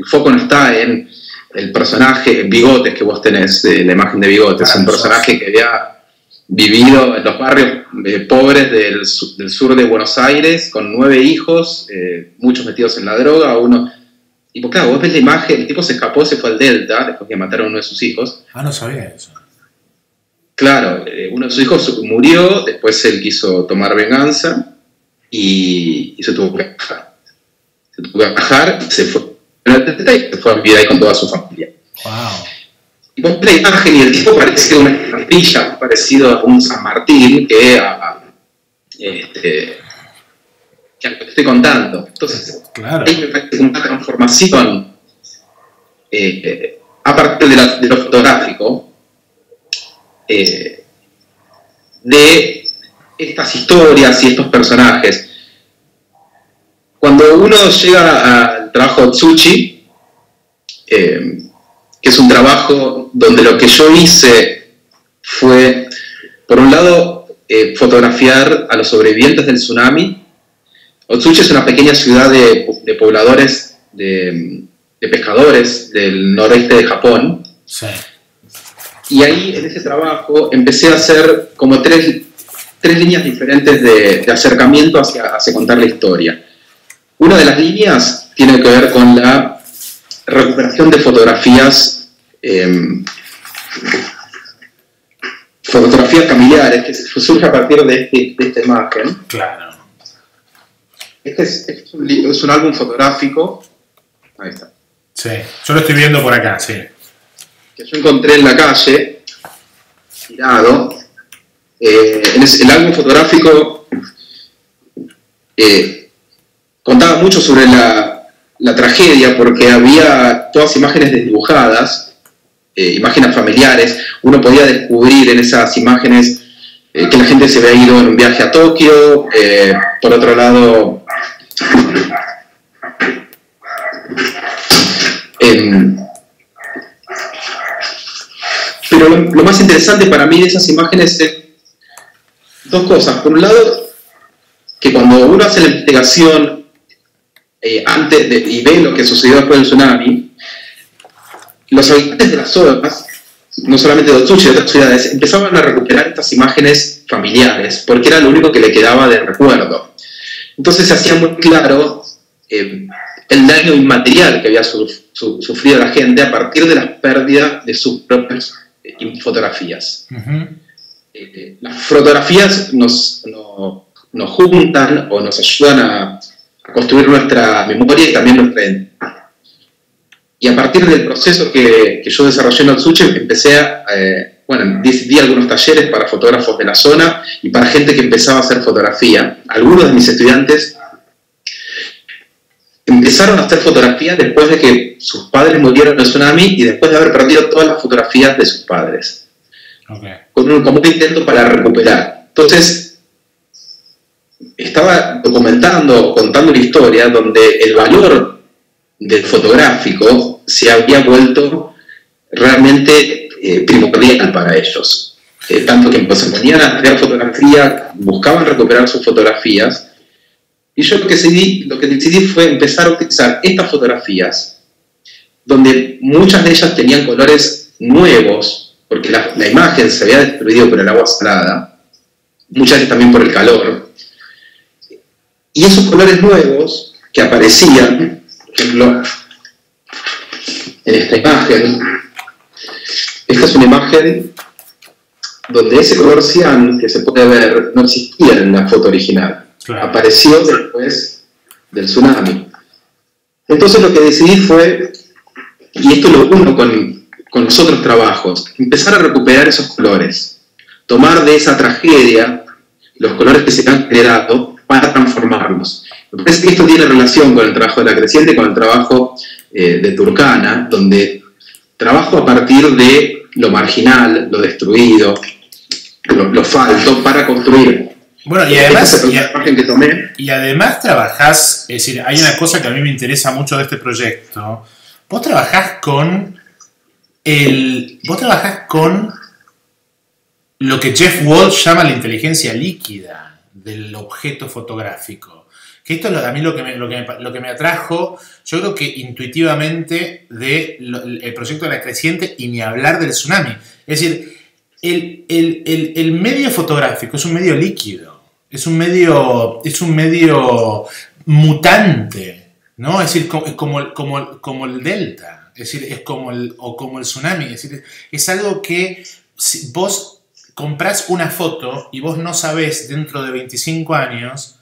Speaker 2: foco no está en el personaje, Bigotes, que vos tenés, la imagen de Bigotes, claro, un personaje que había vivido en los barrios pobres del sur de Buenos Aires, con 9 hijos, muchos metidos en la droga, y pues claro, vos ves la imagen, el tipo se escapó, se fue al Delta, después que mataron a uno de sus hijos.
Speaker 1: No sabía eso.
Speaker 2: Claro, uno de sus hijos murió, después él quiso tomar venganza y se tuvo que bajar. Se fue al Delta y se fue a vivir ahí con toda su familia.
Speaker 1: Wow.
Speaker 2: Y vos ves la imagen y el tipo parece una estampilla, parecido a un San Martín que a lo que te estoy contando. Entonces,
Speaker 1: claro.
Speaker 2: Ahí me parece una transformación a partir de lo fotográfico de estas historias y estos personajes. Cuando uno llega al trabajo de Tsuchi, que es un trabajo donde lo que yo hice fue, por un lado, fotografiar a los sobrevivientes del tsunami. Otsuchi es una pequeña ciudad de pobladores, de pescadores del noroeste de Japón.
Speaker 1: Sí.
Speaker 2: Y ahí, en ese trabajo, empecé a hacer como tres líneas diferentes de acercamiento hacia contar la historia. Una de las líneas tiene que ver con la recuperación de fotografías familiares, que surge a partir de esta imagen.
Speaker 1: Claro.
Speaker 2: Este es un álbum fotográfico. Ahí está.
Speaker 1: Sí, yo lo estoy viendo por acá, sí.
Speaker 2: Que yo encontré en la calle, tirado. El álbum fotográfico contaba mucho sobre la tragedia, porque había todas imágenes desdibujadas, imágenes familiares. Uno podía descubrir en esas imágenes que la gente se había ido en un viaje a Tokio. Por otro lado, pero lo más interesante para mí de esas imágenes es dos cosas. Por un lado, que cuando uno hace la investigación y ve lo que sucedió después del tsunami, los habitantes de las zonas, no solamente de Otsuchi, de otras ciudades, empezaban a recuperar estas imágenes familiares, porque era lo único que le quedaba de recuerdo. Entonces se hacía muy claro el daño inmaterial que había sufrido la gente a partir de las pérdidas de sus propias fotografías. Las fotografías nos juntan o nos ayudan a construir nuestra memoria y también nuestra identidad. Y a partir del proceso que yo desarrollé en Otsuchi, empecé di algunos talleres para fotógrafos de la zona y para gente que empezaba a hacer fotografía. Algunos de mis estudiantes empezaron a hacer fotografía después de que sus padres murieron en el tsunami y después de haber perdido todas las fotografías de sus padres. Como un intento para recuperar. Entonces, estaba contando una historia donde el valor del fotográfico se había vuelto realmente primordial para ellos. Tanto que se ponían a estudiar fotografía, buscaban recuperar sus fotografías, y yo lo que decidí fue empezar a utilizar estas fotografías, donde muchas de ellas tenían colores nuevos, porque la imagen se había destruido por el agua salada, muchas veces también por el calor, y esos colores nuevos que aparecían, por ejemplo, en esta imagen, esta es una imagen donde ese color cian que se puede ver no existía en la foto original. Claro. Apareció después del tsunami. Entonces lo que decidí fue, y esto lo uno con los otros trabajos, empezar a recuperar esos colores, tomar de esa tragedia los colores que se han generado para transformarlos. Me parece que esto tiene relación con el trabajo de La Creciente, con el trabajo de Turkana, donde trabajo a partir de lo marginal, lo destruido, lo falto, para construir.
Speaker 1: Bueno, y además trabajás, es decir, hay una cosa que a mí me interesa mucho de este proyecto. Vos trabajás con lo que Jeff Walsh llama la inteligencia líquida del objeto fotográfico. Que esto es a mí lo que me atrajo, yo creo que intuitivamente, del proyecto de La Creciente, y ni hablar del tsunami. Es decir, el medio fotográfico es un medio líquido, es un medio mutante, ¿no? Es decir, como el delta, es decir, es como el tsunami. Es decir, es algo que si vos comprás una foto y vos no sabés dentro de 25 años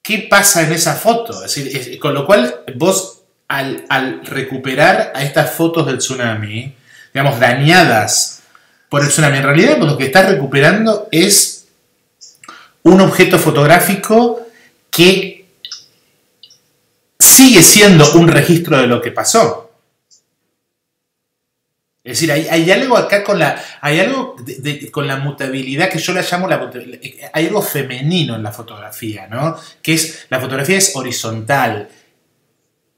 Speaker 1: qué pasa en esa foto. Es decir, con lo cual vos al recuperar a estas fotos del tsunami, digamos, dañadas por el tsunami, en realidad lo que estás recuperando es un objeto fotográfico que sigue siendo un registro de lo que pasó. Es decir, hay algo acá con con la mutabilidad, que yo la llamo hay algo femenino en la fotografía, ¿no? Que es, la fotografía es horizontal,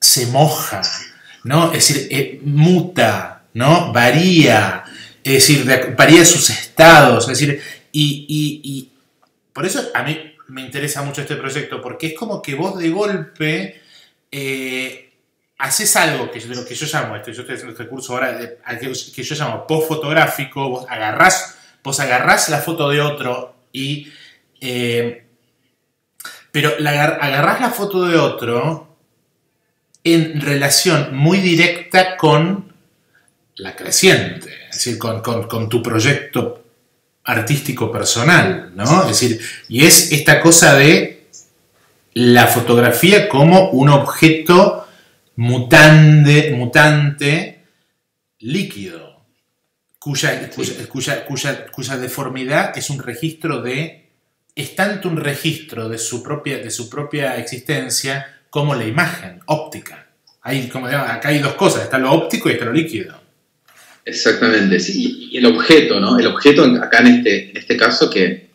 Speaker 1: se moja, ¿no? Es decir, muta, ¿no? Varía, es decir, varía sus estados, es decir, y por eso a mí me interesa mucho este proyecto, porque es como que vos de golpe haces algo que yo llamo, yo estoy haciendo este curso ahora, que yo llamo post-fotográfico. Vos agarrás la foto de otro pero agarrás la foto de otro en relación muy directa con La Creciente, es decir, con tu proyecto artístico personal, ¿no? Es decir, y es esta cosa de la fotografía como un objeto mutante, líquido, cuya deformidad es un registro es tanto un registro de su propia existencia como la imagen óptica. Acá hay dos cosas, está lo óptico y está lo líquido.
Speaker 2: Exactamente, sí. Y el objeto, ¿no? El objeto acá en este caso, que,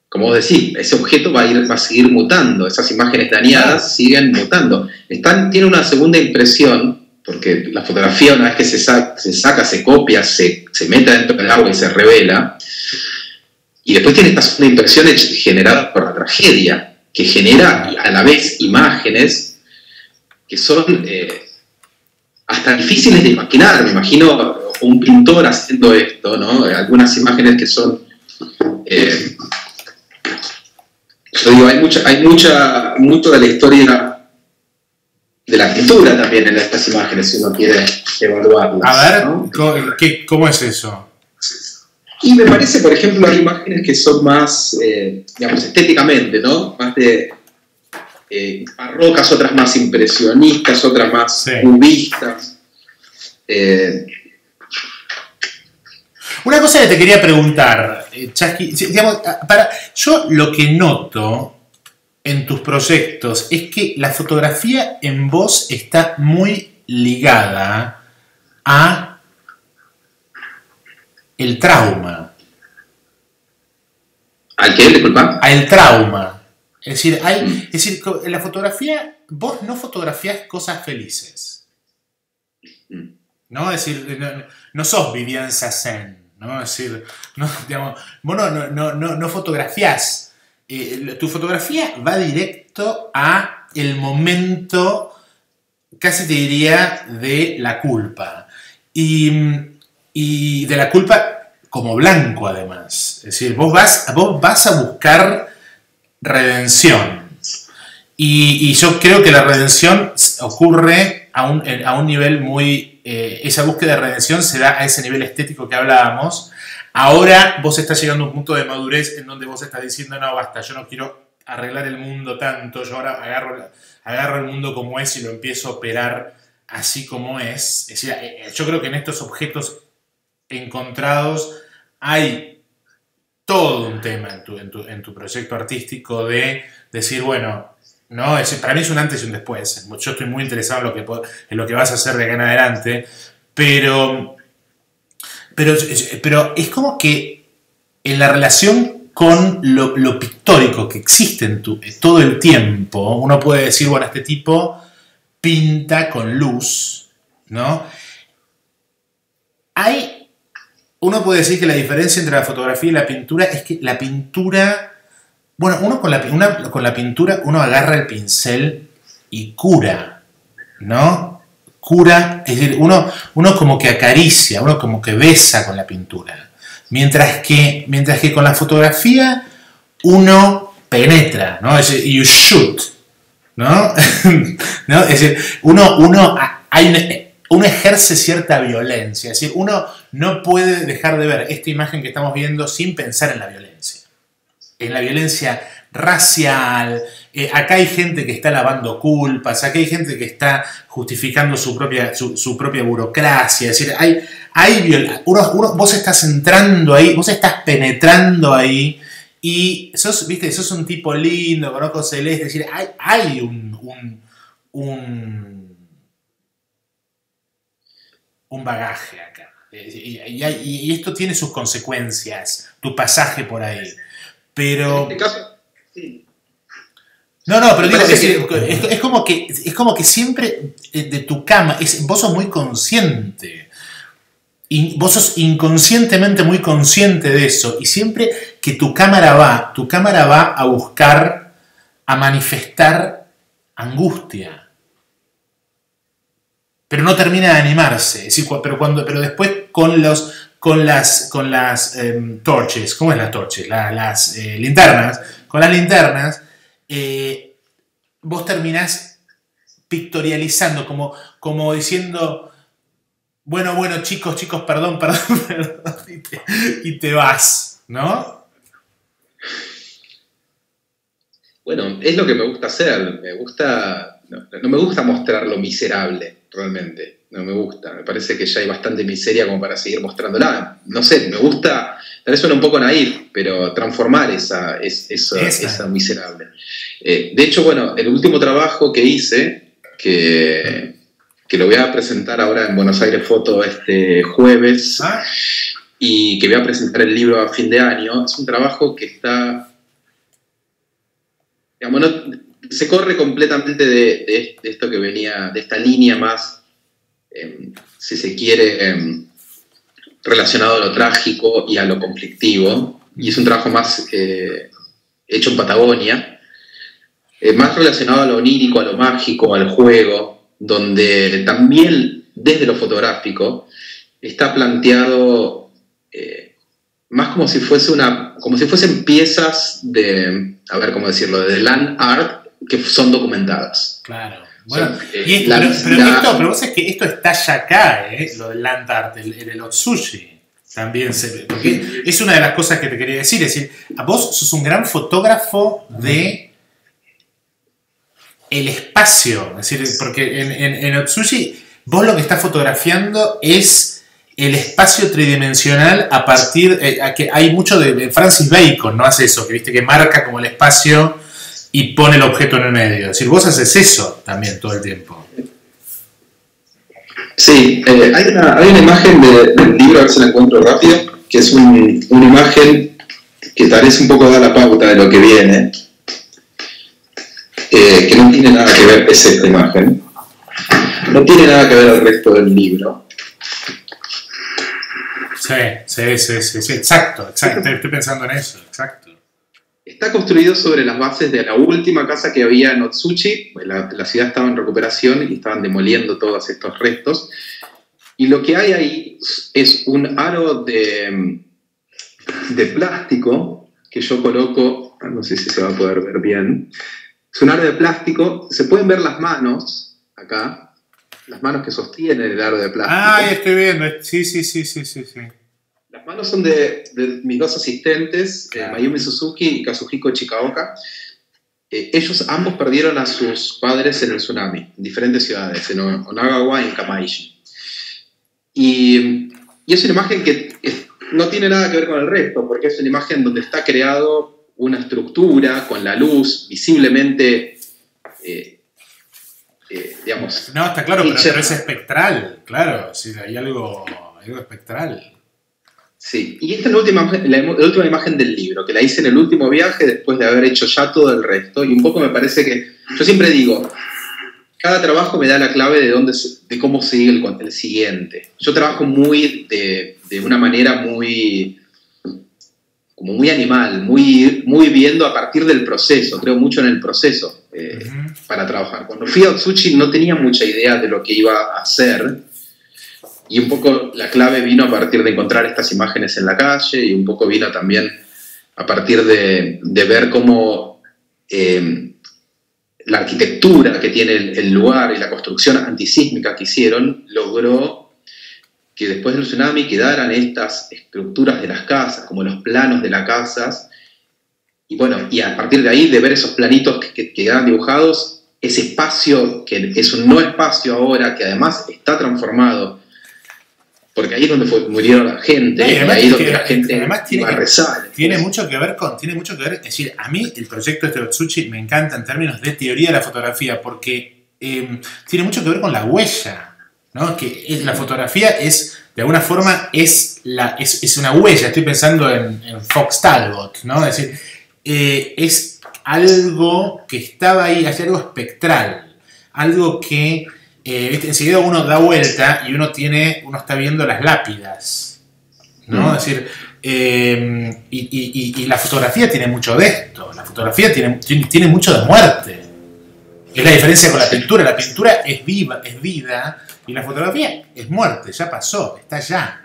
Speaker 2: como vos decís, ese objeto va a seguir mutando, esas imágenes dañadas siguen mutando. Tiene una segunda impresión, porque la fotografía, una vez que se saca, se copia, se mete dentro del agua y se revela, Y después tiene esta zona de impresión generada por la tragedia, que genera a la vez imágenes que son hasta difíciles de imaginar. Me imagino un pintor haciendo esto, ¿no? Algunas imágenes que son... yo digo, hay mucho de la historia de la pintura también en estas imágenes, si uno quiere evaluarlas.
Speaker 1: A ver,
Speaker 2: ¿no?
Speaker 1: ¿cómo es eso?
Speaker 2: Y me parece, por ejemplo, hay imágenes que son más, digamos, estéticamente, ¿no? Más de barrocas, otras más impresionistas, otras más cubistas.
Speaker 1: Una cosa que te quería preguntar, Chasqui, digamos, yo lo que noto en tus proyectos es que la fotografía en vos está muy ligada a el trauma.
Speaker 2: ¿Al qué? Disculpa.
Speaker 1: Al trauma. Es decir, en la fotografía, vos no fotografías cosas felices. ¿No? Es decir, no sos Vivian Sassen, ¿no? Es decir, digamos, vos no fotografiás. Tu fotografía va directo a el momento, casi te diría, de la culpa. Y de la culpa como blanco, además. Es decir, vos vas a buscar redención. Y yo creo que la redención ocurre a un nivel muy... esa búsqueda de redención se da a ese nivel estético que hablábamos. Ahora vos estás llegando a un punto de madurez en donde vos estás diciendo, no, basta, yo no quiero arreglar el mundo tanto, yo ahora agarro el mundo como es y lo empiezo a operar así como es. Es decir, yo creo que en estos objetos encontrados hay todo un tema en tu proyecto artístico de decir, bueno, ¿no? Para mí es un antes y un después. Yo estoy muy interesado en lo que vas a hacer de acá en adelante, pero es como que en la relación con lo pictórico que existe todo el tiempo, uno puede decir, bueno, este tipo pinta con luz, ¿no? Uno puede decir que la diferencia entre la fotografía y la pintura es que la pintura, bueno, uno con la pintura uno agarra el pincel y cura, ¿no? Cura, es decir, uno como que acaricia, uno como que besa con la pintura. Mientras que con la fotografía uno penetra, ¿no? Es decir, you shoot, ¿no? ¿No? Es decir, uno ejerce cierta violencia. Es decir, uno no puede dejar de ver esta imagen que estamos viendo sin pensar en la violencia. En la violencia racial. Acá hay gente que está lavando culpas, acá hay gente que está justificando su propia burocracia. Es decir, vos estás entrando ahí, vos estás penetrando ahí y sos un tipo lindo, con ojos celestes. Es decir, hay un bagaje acá. Y esto tiene sus consecuencias, tu pasaje por ahí. Pero...
Speaker 2: En este caso, sí.
Speaker 1: No, pero digo, es como que siempre de tu cama, vos sos muy consciente. Y vos sos inconscientemente muy consciente de eso. Y siempre que tu cámara va a buscar, a manifestar angustia. Pero no termina de animarse. Es decir, pero después con las torches, ¿cómo es las torches? Las linternas. Con las linternas, vos terminás pictorializando, como diciendo, bueno, chicos, perdón, y te vas, ¿no?
Speaker 2: Bueno, es lo que me gusta hacer. No me gusta mostrar lo miserable, realmente. No me gusta. Me parece que ya hay bastante miseria como para seguir mostrándola. No sé, me gusta, tal vez suena un poco naif, pero transformar esa miserable. De hecho, bueno, el último trabajo que hice, que lo voy a presentar ahora en Buenos Aires Foto este jueves, y que voy a presentar el libro a fin de año, es un trabajo que está... Digamos, se corre completamente de esto que venía, de esta línea más, si se quiere, relacionado a lo trágico y a lo conflictivo, y es un trabajo más hecho en Patagonia, más relacionado a lo onírico, a lo mágico, al juego, donde también desde lo fotográfico está planteado más como si fuesen piezas de, a ver cómo decirlo, de land art que son documentadas.
Speaker 1: Claro. Bueno,
Speaker 2: Son,
Speaker 1: pero vos sabés que esto está ya acá, lo del land art, el Otsushi. También se ve. Porque es una de las cosas que te quería decir. Es decir, vos sos un gran fotógrafo de el espacio. Es decir, porque en Otsushi vos lo que estás fotografiando es el espacio tridimensional a partir a que hay mucho de Francis Bacon, ¿no? Hace eso, que viste que marca como el espacio y pone el objeto en el medio. Es decir, vos haces eso también todo el tiempo.
Speaker 2: Sí, hay una imagen del libro, a ver si la encuentro rápido, que es una imagen que tal vez un poco da la pauta de lo que viene, que no tiene nada que ver, es esta imagen, no tiene nada que ver al resto del libro.
Speaker 1: Sí, exacto, estoy pensando en eso, exacto.
Speaker 2: Está construido sobre las bases de la última casa que había en Otsuchi. La ciudad estaba en recuperación y estaban demoliendo todos estos restos. Y lo que hay ahí es un aro de plástico que yo coloco, no sé si se va a poder ver bien. Es un aro de plástico, se pueden ver las manos acá, las manos que sostienen el aro de plástico.
Speaker 1: Ah, estoy viendo, sí.
Speaker 2: Las manos son de mis dos asistentes,
Speaker 1: Claro.
Speaker 2: Mayumi Suzuki y Kazuhiko Chikaoka. Ellos ambos perdieron a sus padres en el tsunami, en diferentes ciudades, en Onagawa y en Kamaishi. Y es una imagen que no tiene nada que ver con el resto, porque es una imagen donde está creado una estructura con la luz visiblemente, digamos...
Speaker 1: No, está claro, pero es espectral, claro, sí, hay algo espectral.
Speaker 2: Sí, y esta es la última imagen del libro, que la hice en el último viaje después de haber hecho ya todo el resto, y un poco me parece que, yo siempre digo, cada trabajo me da la clave de cómo sigue el siguiente. Yo trabajo de una manera muy animal, muy viendo a partir del proceso, creo mucho en el proceso para trabajar. Cuando fui a Otsuchi no tenía mucha idea de lo que iba a hacer, y un poco la clave vino a partir de encontrar estas imágenes en la calle, y un poco vino también a partir de ver cómo la arquitectura que tiene el lugar y la construcción antisísmica que hicieron logró que después del tsunami quedaran estas estructuras de las casas, como los planos de las casas, y bueno, y a partir de ahí, de ver esos planitos que quedaban dibujados, ese espacio que es un no espacio ahora, que además está transformado, porque ahí es donde murieron la gente, y ahí es donde la gente iba a rezar.
Speaker 1: Tiene mucho que ver, es decir, a mí el proyecto de Otsuchi me encanta en términos de teoría de la fotografía, porque tiene mucho que ver con la huella, ¿no? Que la fotografía es, de alguna forma, es una huella. Estoy pensando en Fox Talbot, ¿no? Es decir, es algo que estaba ahí, es algo espectral, algo que enseguida uno da vuelta y uno está viendo las lápidas, ¿no? Es decir, y la fotografía tiene mucho de esto, la fotografía tiene mucho de muerte. Es la diferencia con la pintura es vida, y la fotografía es muerte, ya pasó, está ya,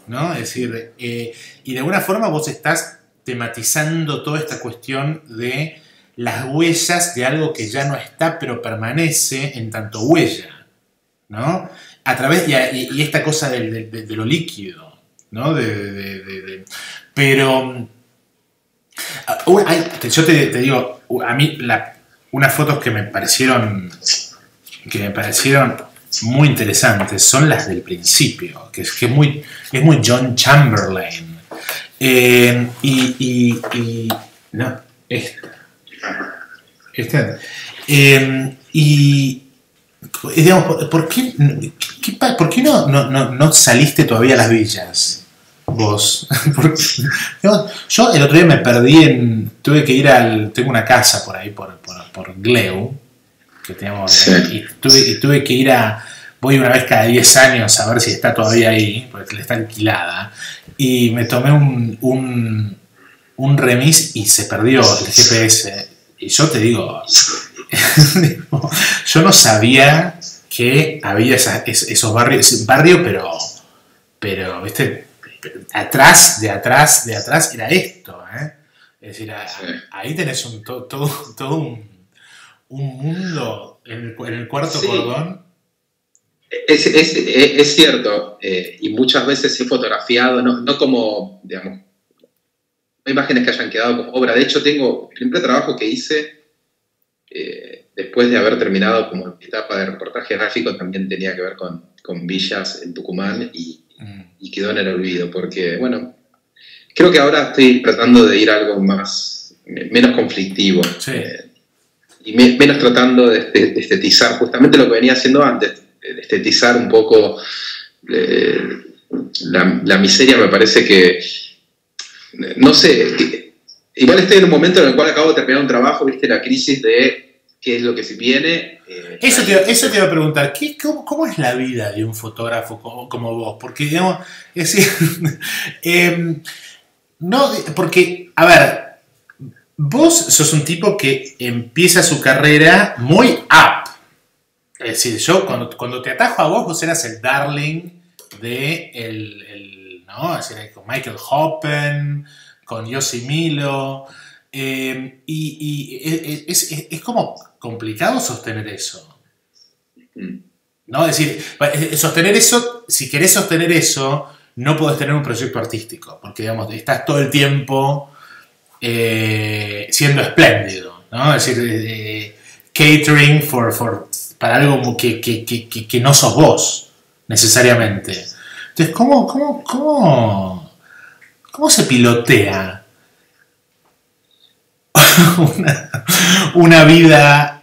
Speaker 1: ¿no? Es decir, y de alguna forma vos estás tematizando toda esta cuestión de las huellas de algo que ya no está, pero permanece en tanto huella, ¿no? A través y esta cosa de lo líquido, ¿no? Pero yo te digo, a mí unas fotos que me parecieron muy interesantes son las del principio, que es muy John Chamberlain. No, esta. Digamos, ¿por qué no saliste todavía a las villas? Vos. Yo el otro día me perdí tuve que ir tengo una casa por ahí, por Gleu, que tenemos,
Speaker 2: sí.
Speaker 1: y tuve que ir voy una vez cada 10 años a ver si está todavía ahí, porque está alquilada, y me tomé un remis y se perdió el GPS. Y yo te digo, yo no sabía que había esos barrios, pero, ¿viste? Atrás era esto, ¿eh? Es decir, ahí tenés todo un mundo en el cuarto cordón.
Speaker 2: Es cierto, y muchas veces he fotografiado, no como, digamos, no imágenes que hayan quedado como obra. De hecho, tengo el primer trabajo que hice, después de haber terminado como mi etapa de reportaje gráfico, también tenía que ver con villas en Tucumán y quedó en el olvido, porque, bueno, creo que ahora estoy tratando de ir a algo menos conflictivo.
Speaker 1: Sí.
Speaker 2: Y menos tratando de estetizar justamente lo que venía haciendo antes, de estetizar un poco la miseria. Me parece que, no sé, igual estoy en un momento en el cual acabo de terminar un trabajo, viste, la crisis de qué es lo que se viene.
Speaker 1: Eso te iba a preguntar, ¿cómo es la vida de un fotógrafo como vos? Porque, digamos, es decir, no, porque, a ver, vos sos un tipo que empieza su carrera muy up. Es decir, yo cuando te atajo a vos eras el darling de ¿no? Es decir, con Michael Hoppen, con Yossi Milo, y es como complicado sostener eso, ¿no? Es decir, sostener eso, si querés sostener eso, no podés tener un proyecto artístico, porque, digamos, estás todo el tiempo siendo espléndido, ¿no? Es decir, catering para algo que no sos vos, necesariamente. Entonces, ¿cómo se pilotea una vida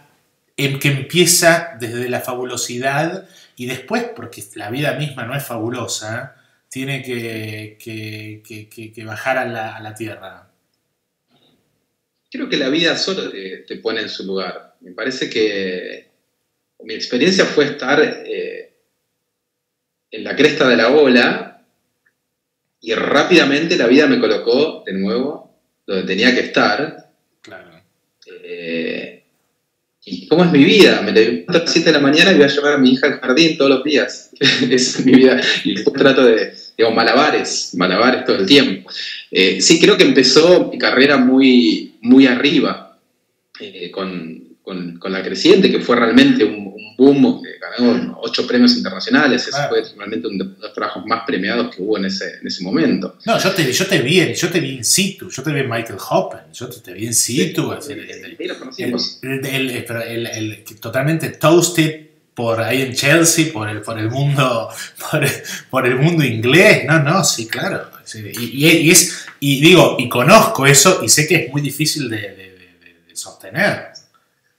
Speaker 1: que empieza desde la fabulosidad y después, porque la vida misma no es fabulosa, tiene que bajar a la tierra?
Speaker 2: Creo que la vida solo te pone en su lugar. Me parece que mi experiencia fue estar en la cresta de la ola y rápidamente la vida me colocó de nuevo donde tenía que estar.
Speaker 1: Claro.
Speaker 2: ¿Y cómo es mi vida? Me levanto a las 7 de la mañana y voy a llevar a mi hija al jardín todos los días. Esa es mi vida. Y después trato de, digamos, malabares todo el tiempo. Sí, creo que empezó mi carrera muy, muy arriba, con La Creciente, que fue realmente un boom, ganó 8 premios internacionales. Ese fue realmente uno de los trabajos más premiados que hubo en ese momento.
Speaker 1: No, yo te vi in situ, yo te vi en Michael Hoppen, yo te vi in situ.
Speaker 2: Lo conocimos.
Speaker 1: Totalmente toasted por ahí en Chelsea, por el mundo inglés. No, sí, claro. Y conozco eso y sé que es muy difícil de sostener.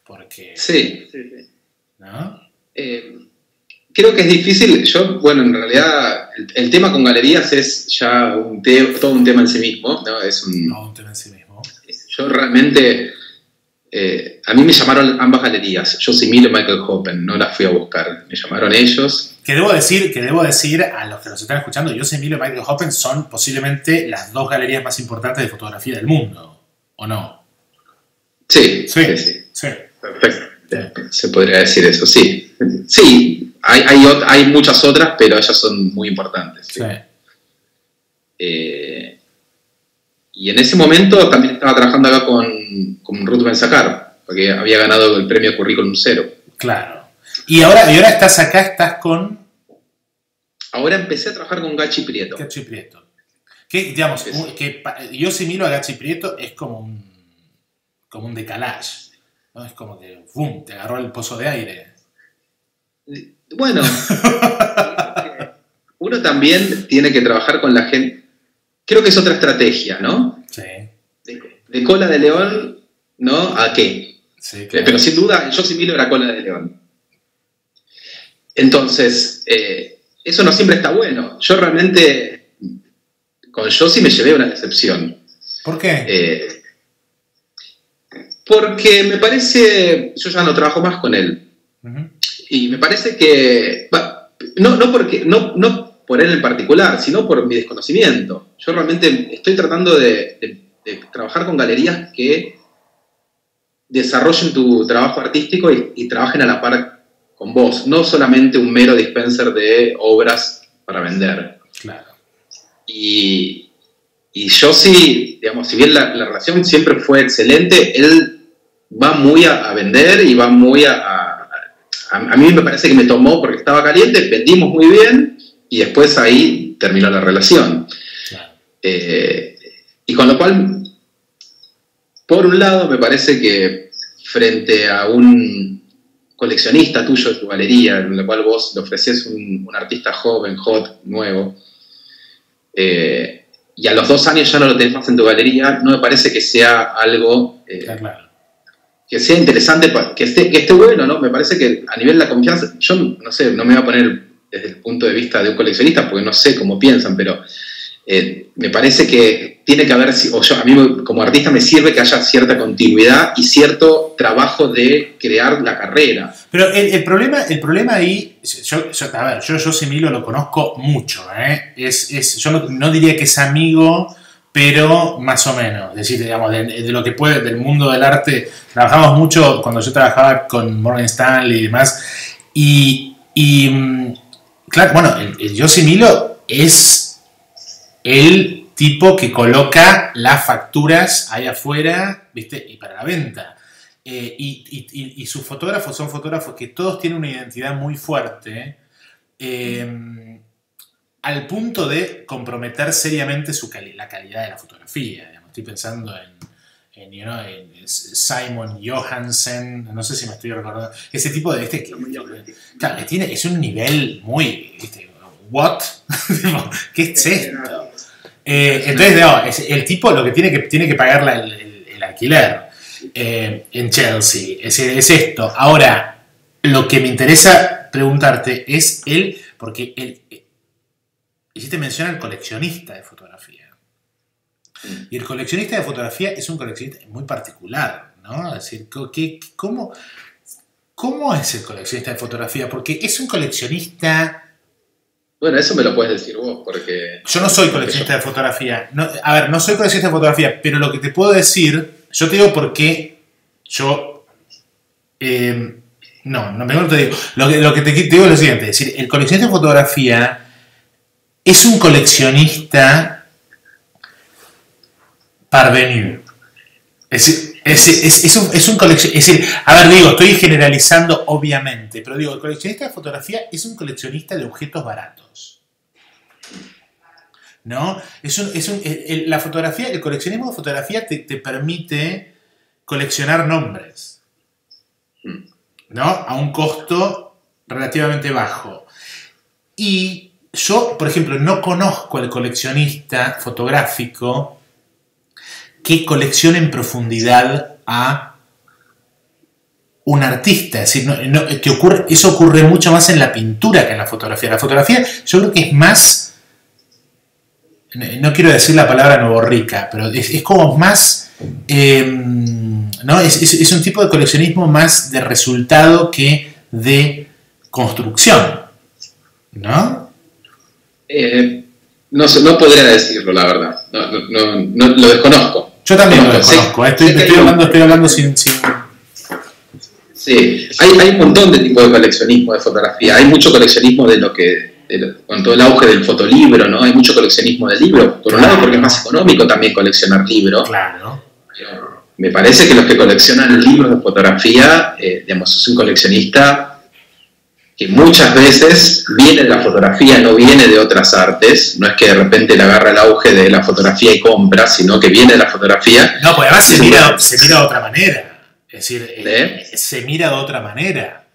Speaker 1: Porque,
Speaker 2: sí.
Speaker 1: ¿no?
Speaker 2: Creo que es difícil. Yo, bueno, en realidad el tema con galerías es ya todo un tema en sí mismo, ¿no?
Speaker 1: Todo un tema en sí mismo.
Speaker 2: Yo realmente, a mí me llamaron ambas galerías, Yossi Milo y Michael Hoppen, no las fui a buscar, me llamaron ellos.
Speaker 1: Que debo decir a los que nos están escuchando, Yossi Milo y Michael Hoppen son posiblemente las 2 galerías más importantes de fotografía del mundo, ¿o no?
Speaker 2: Sí. Perfecto. Se podría decir eso, sí. Sí, hay muchas otras, pero ellas son muy importantes. ¿sí? Y en ese momento también estaba trabajando acá con Ruth Ben-Sakar, porque había ganado el premio Currículum Cero.
Speaker 1: Claro. Y ahora estás acá, estás con...
Speaker 2: Ahora empecé a trabajar con Gachi Prieto.
Speaker 1: Que, digamos, que Yossi Milo a Gachi Prieto es como un decalage, ¿no? Es como que ¡bum! Te agarró el pozo de aire.
Speaker 2: Bueno, uno también tiene que trabajar con la gente. Creo que es otra estrategia, ¿no?
Speaker 1: Sí.
Speaker 2: De cola de león, ¿no? ¿A qué?
Speaker 1: Sí, claro.
Speaker 2: Pero sin duda, Yossi Milo era cola de león. Entonces, eso no siempre está bueno. Yo realmente, con Yossi me llevé una decepción.
Speaker 1: ¿Por qué?
Speaker 2: Porque me parece, yo ya no trabajo más con él, y me parece que, no por él en particular, sino por mi desconocimiento. Yo realmente estoy tratando de de trabajar con galerías que desarrollen tu trabajo artístico y trabajen a la par con vos, no solamente un mero dispenser de obras para vender.
Speaker 1: Claro.
Speaker 2: Y yo sí, digamos, si bien la relación siempre fue excelente, él va muy a vender y va muy a mí me parece que me tomó porque estaba caliente, vendimos muy bien y después ahí terminó la relación.
Speaker 1: Claro.
Speaker 2: Y con lo cual, por un lado, me parece que frente a un coleccionista tuyo de tu galería, en la cual vos le ofreces un artista joven, hot, nuevo, y a los 2 años ya no lo tenés más en tu galería, no me parece que sea algo
Speaker 1: Claro.
Speaker 2: que sea interesante, que esté bueno, ¿no? Me parece que a nivel de la confianza, yo no sé, no me voy a poner desde el punto de vista de un coleccionista porque no sé cómo piensan, pero me parece que tiene que haber, a mí como artista me sirve que haya cierta continuidad y cierto trabajo de crear la carrera.
Speaker 1: Pero el problema ahí, a ver, yo Yosemilo lo conozco mucho, yo no diría que es amigo, pero más o menos, es decir, digamos, de lo que puede, del mundo del arte, trabajamos mucho cuando yo trabajaba con Morgan Stanley y demás, y claro, bueno, el Yosemilo es el tipo que coloca las facturas ahí afuera, ¿viste? Y para la venta. Y sus fotógrafos son fotógrafos que todos tienen una identidad muy fuerte, al punto de comprometer seriamente la calidad de la fotografía. Digamos. Estoy pensando en Simon Johansen, no sé si me estoy recordando, ese tipo de claro, es un nivel muy, ¿what? ¿Qué es esto? Entonces, no, es el tipo lo que tiene que pagar el alquiler en Chelsea, es esto. Ahora, lo que me interesa preguntarte es porque hiciste mención al coleccionista de fotografía. Y el coleccionista de fotografía es un coleccionista muy particular, ¿no? Es decir, ¿cómo es el coleccionista de fotografía? Porque es un coleccionista...
Speaker 2: Bueno, eso me lo puedes decir vos, porque...
Speaker 1: Yo no soy coleccionista de fotografía. No soy coleccionista de fotografía, pero lo que te puedo decir, yo te digo por qué yo... mejor te digo. Lo que te digo es lo siguiente, es decir, el coleccionista de fotografía es un coleccionista parvenu. Es un coleccionista... Es decir, estoy generalizando obviamente, pero digo, el coleccionista de fotografía es un coleccionista de objetos baratos. ¿No? La fotografía, el coleccionismo de fotografía te permite coleccionar nombres, ¿no? A un costo relativamente bajo. Y yo, por ejemplo, no conozco al coleccionista fotográfico que colecciona en profundidad a un artista. Es decir, eso ocurre mucho más en la pintura que en la fotografía. La fotografía yo creo que es más... No quiero decir la palabra nuevo-rica, pero es como más... ¿no? Es un tipo de coleccionismo más de resultado que de construcción, ¿no?
Speaker 2: No podría decirlo, la verdad. No, lo desconozco.
Speaker 1: Yo también lo desconozco. Estoy hablando sin...
Speaker 2: Sí, hay un montón de tipos de coleccionismo de fotografía. Hay mucho coleccionismo con todo el auge del fotolibro, ¿no? Hay mucho coleccionismo de libros. Por un lado, porque es más económico también coleccionar libros.
Speaker 1: Claro.
Speaker 2: Pero me parece que los que coleccionan libros de fotografía, es un coleccionista que muchas veces viene de la fotografía, no viene de otras artes. No es que de repente le agarra el auge de la fotografía y compra, sino que viene de la fotografía.
Speaker 1: No, pues además se mira de otra manera. Es decir, se mira de otra manera,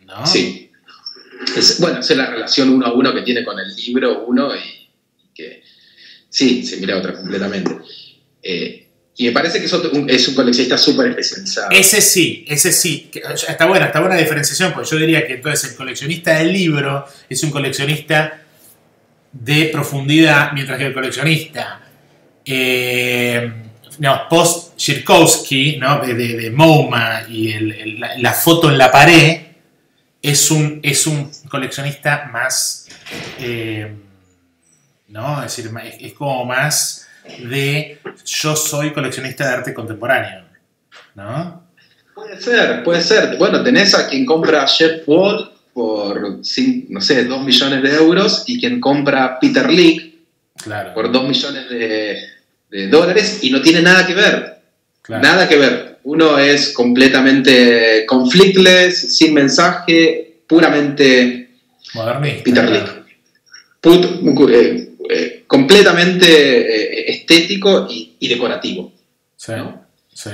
Speaker 1: ¿no?
Speaker 2: Sí. Es la relación uno a uno que tiene con el libro uno y que sí, se mira otra completamente. Y me parece que es un coleccionista súper especializado.
Speaker 1: Ese sí. Está buena la diferenciación, porque yo diría que entonces el coleccionista del libro es un coleccionista de profundidad, mientras que el coleccionista post-Shirkovsky, ¿no? de MoMA y la foto en la pared, es un coleccionista más, ¿no? Es decir, es como más de yo soy coleccionista de arte contemporáneo, ¿no?
Speaker 2: Puede ser. Bueno, tenés a quien compra Jeff Wall por, no sé, 2 millones de euros y quien compra Peter Lik por 2 millones de dólares y no tiene nada que ver. Claro. Nada que ver. Uno es completamente conflictless, sin mensaje, puramente
Speaker 1: modernista.
Speaker 2: Peter Lik. Completamente estético y decorativo.
Speaker 1: Sí,
Speaker 2: ¿no?
Speaker 1: Sí.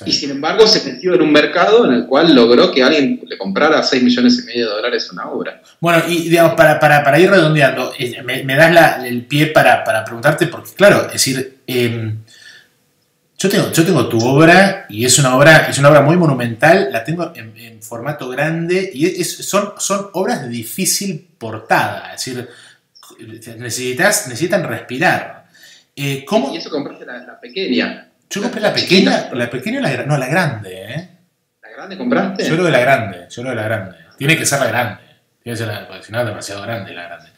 Speaker 2: Y sin embargo se metió en un mercado en el cual logró que alguien le comprara 6 millones y medio de dólares una obra.
Speaker 1: Bueno, y digamos, para ir redondeando, me das el pie para preguntarte, porque claro, es decir, yo tengo tu obra, y es una obra muy monumental, la tengo en formato grande, y son obras de difícil portada, es decir, necesitan respirar. ¿Cómo?
Speaker 2: Y eso compraste la pequeña.
Speaker 1: Yo compré la pequeña o la grande,
Speaker 2: ¿La grande compraste?
Speaker 1: Yo creo de la grande. Tiene que ser la grande. Porque si no es demasiado grande la grande.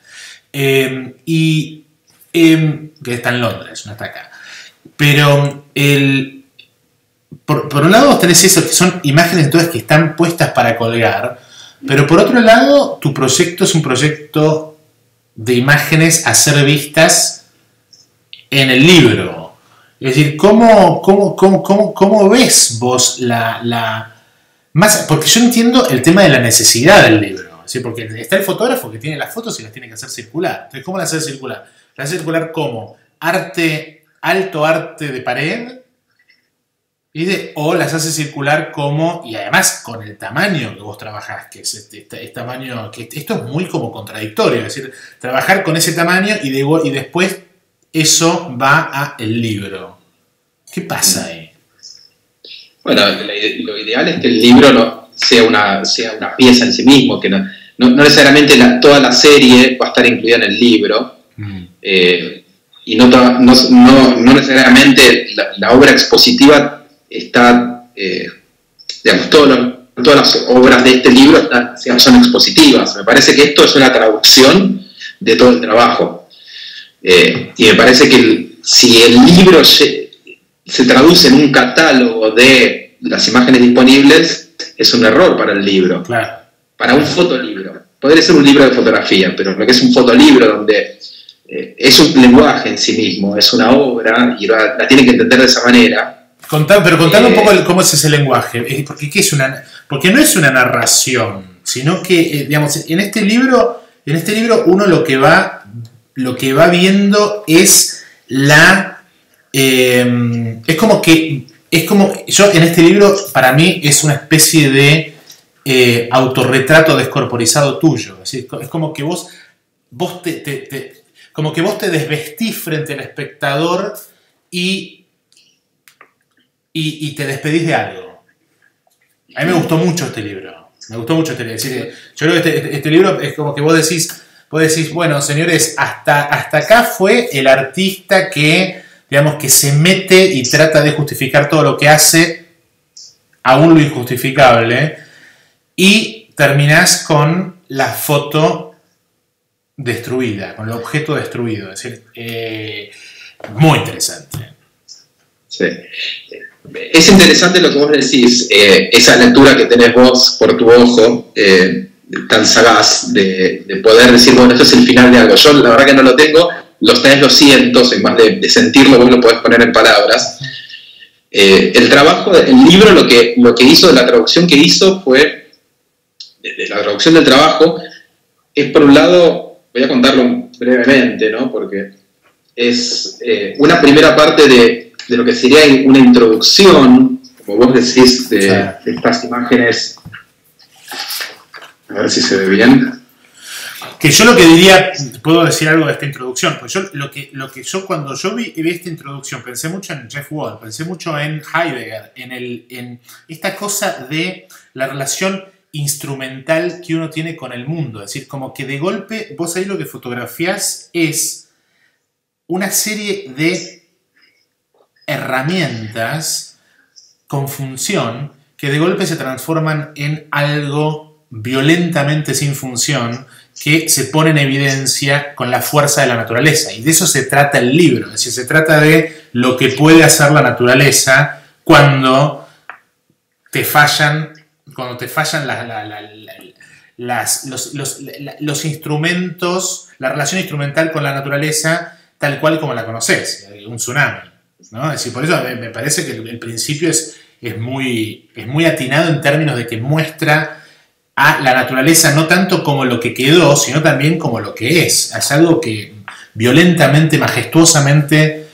Speaker 1: Que está en Londres, no está acá. Pero por un lado vos tenés eso, que son imágenes entonces que están puestas para colgar, pero por otro lado tu proyecto es un proyecto de imágenes a ser vistas en el libro. Es decir, ¿cómo ves vos más? Porque yo entiendo el tema de la necesidad del libro. Es decir, porque está el fotógrafo que tiene las fotos y las tiene que hacer circular. Entonces, ¿cómo las hace circular? Las hace circular como alto arte de pared, o las hace circular como, y además con el tamaño que vos trabajás, que es este tamaño, que esto es muy como contradictorio. Es decir, trabajar con ese tamaño y después eso va a el libro. ¿Qué pasa ahí?
Speaker 2: Bueno, lo ideal es que el libro no sea una pieza en sí mismo, que no necesariamente toda la serie va a estar incluida en el libro, y no necesariamente la obra expositiva está, digamos, todas las obras de este libro son expositivas. Me parece que esto es una traducción de todo el trabajo. Y me parece que si el libro se traduce en un catálogo de las imágenes disponibles, es un error para el libro.
Speaker 1: Claro.
Speaker 2: Para un fotolibro. Podría ser un libro de fotografía, pero lo que es un fotolibro donde es un lenguaje en sí mismo, es una obra y la tienen que entender de esa manera.
Speaker 1: Pero contame un poco cómo es ese lenguaje. Porque no es una narración, sino que, digamos, en este libro uno lo que va viendo es es como yo en este libro, para mí es una especie de autorretrato descorporizado tuyo. Es como que vos te desvestís frente al espectador y te despedís de algo. A mí me gustó mucho este libro. Es decir, yo creo que este libro es como que vos decís, bueno, señores, hasta acá fue el artista que, digamos, que se mete y trata de justificar todo lo que hace, aún lo injustificable, y terminás con la foto destruida, con el objeto destruido. Es decir, muy interesante.
Speaker 2: Sí. Es interesante lo que vos decís, esa lectura que tenés vos por tu ojo, tan sagaz, de poder decir, bueno, esto es el final de algo. Yo la verdad que no lo tengo, lo siento, soy más de sentirlo, vos lo podés poner en palabras. El libro lo que hizo, la traducción que hizo fue, de la traducción del trabajo, es por un lado, voy a contarlo brevemente, ¿no? Porque es una primera parte de lo que sería una introducción, como vos decís, de estas imágenes. A ver si se ve bien.
Speaker 1: Que yo lo que diría, puedo decir algo de esta introducción, pues cuando yo vi esta introducción pensé mucho en Jeff Wall, pensé mucho en Heidegger, en esta cosa de la relación instrumental que uno tiene con el mundo. Es decir, como que de golpe vos ahí lo que fotografiás es una serie de herramientas con función que de golpe se transforman en algo violentamente sin función que se pone en evidencia con la fuerza de la naturaleza. Y de eso se trata el libro. Es decir, se trata de lo que puede hacer la naturaleza cuando te fallan los instrumentos, la relación instrumental con la naturaleza tal cual como la conoces, un tsunami, ¿no? Es decir, por eso me parece que el principio es muy atinado en términos de que muestra a la naturaleza no tanto como lo que quedó, sino también como lo que es. Es algo que violentamente, majestuosamente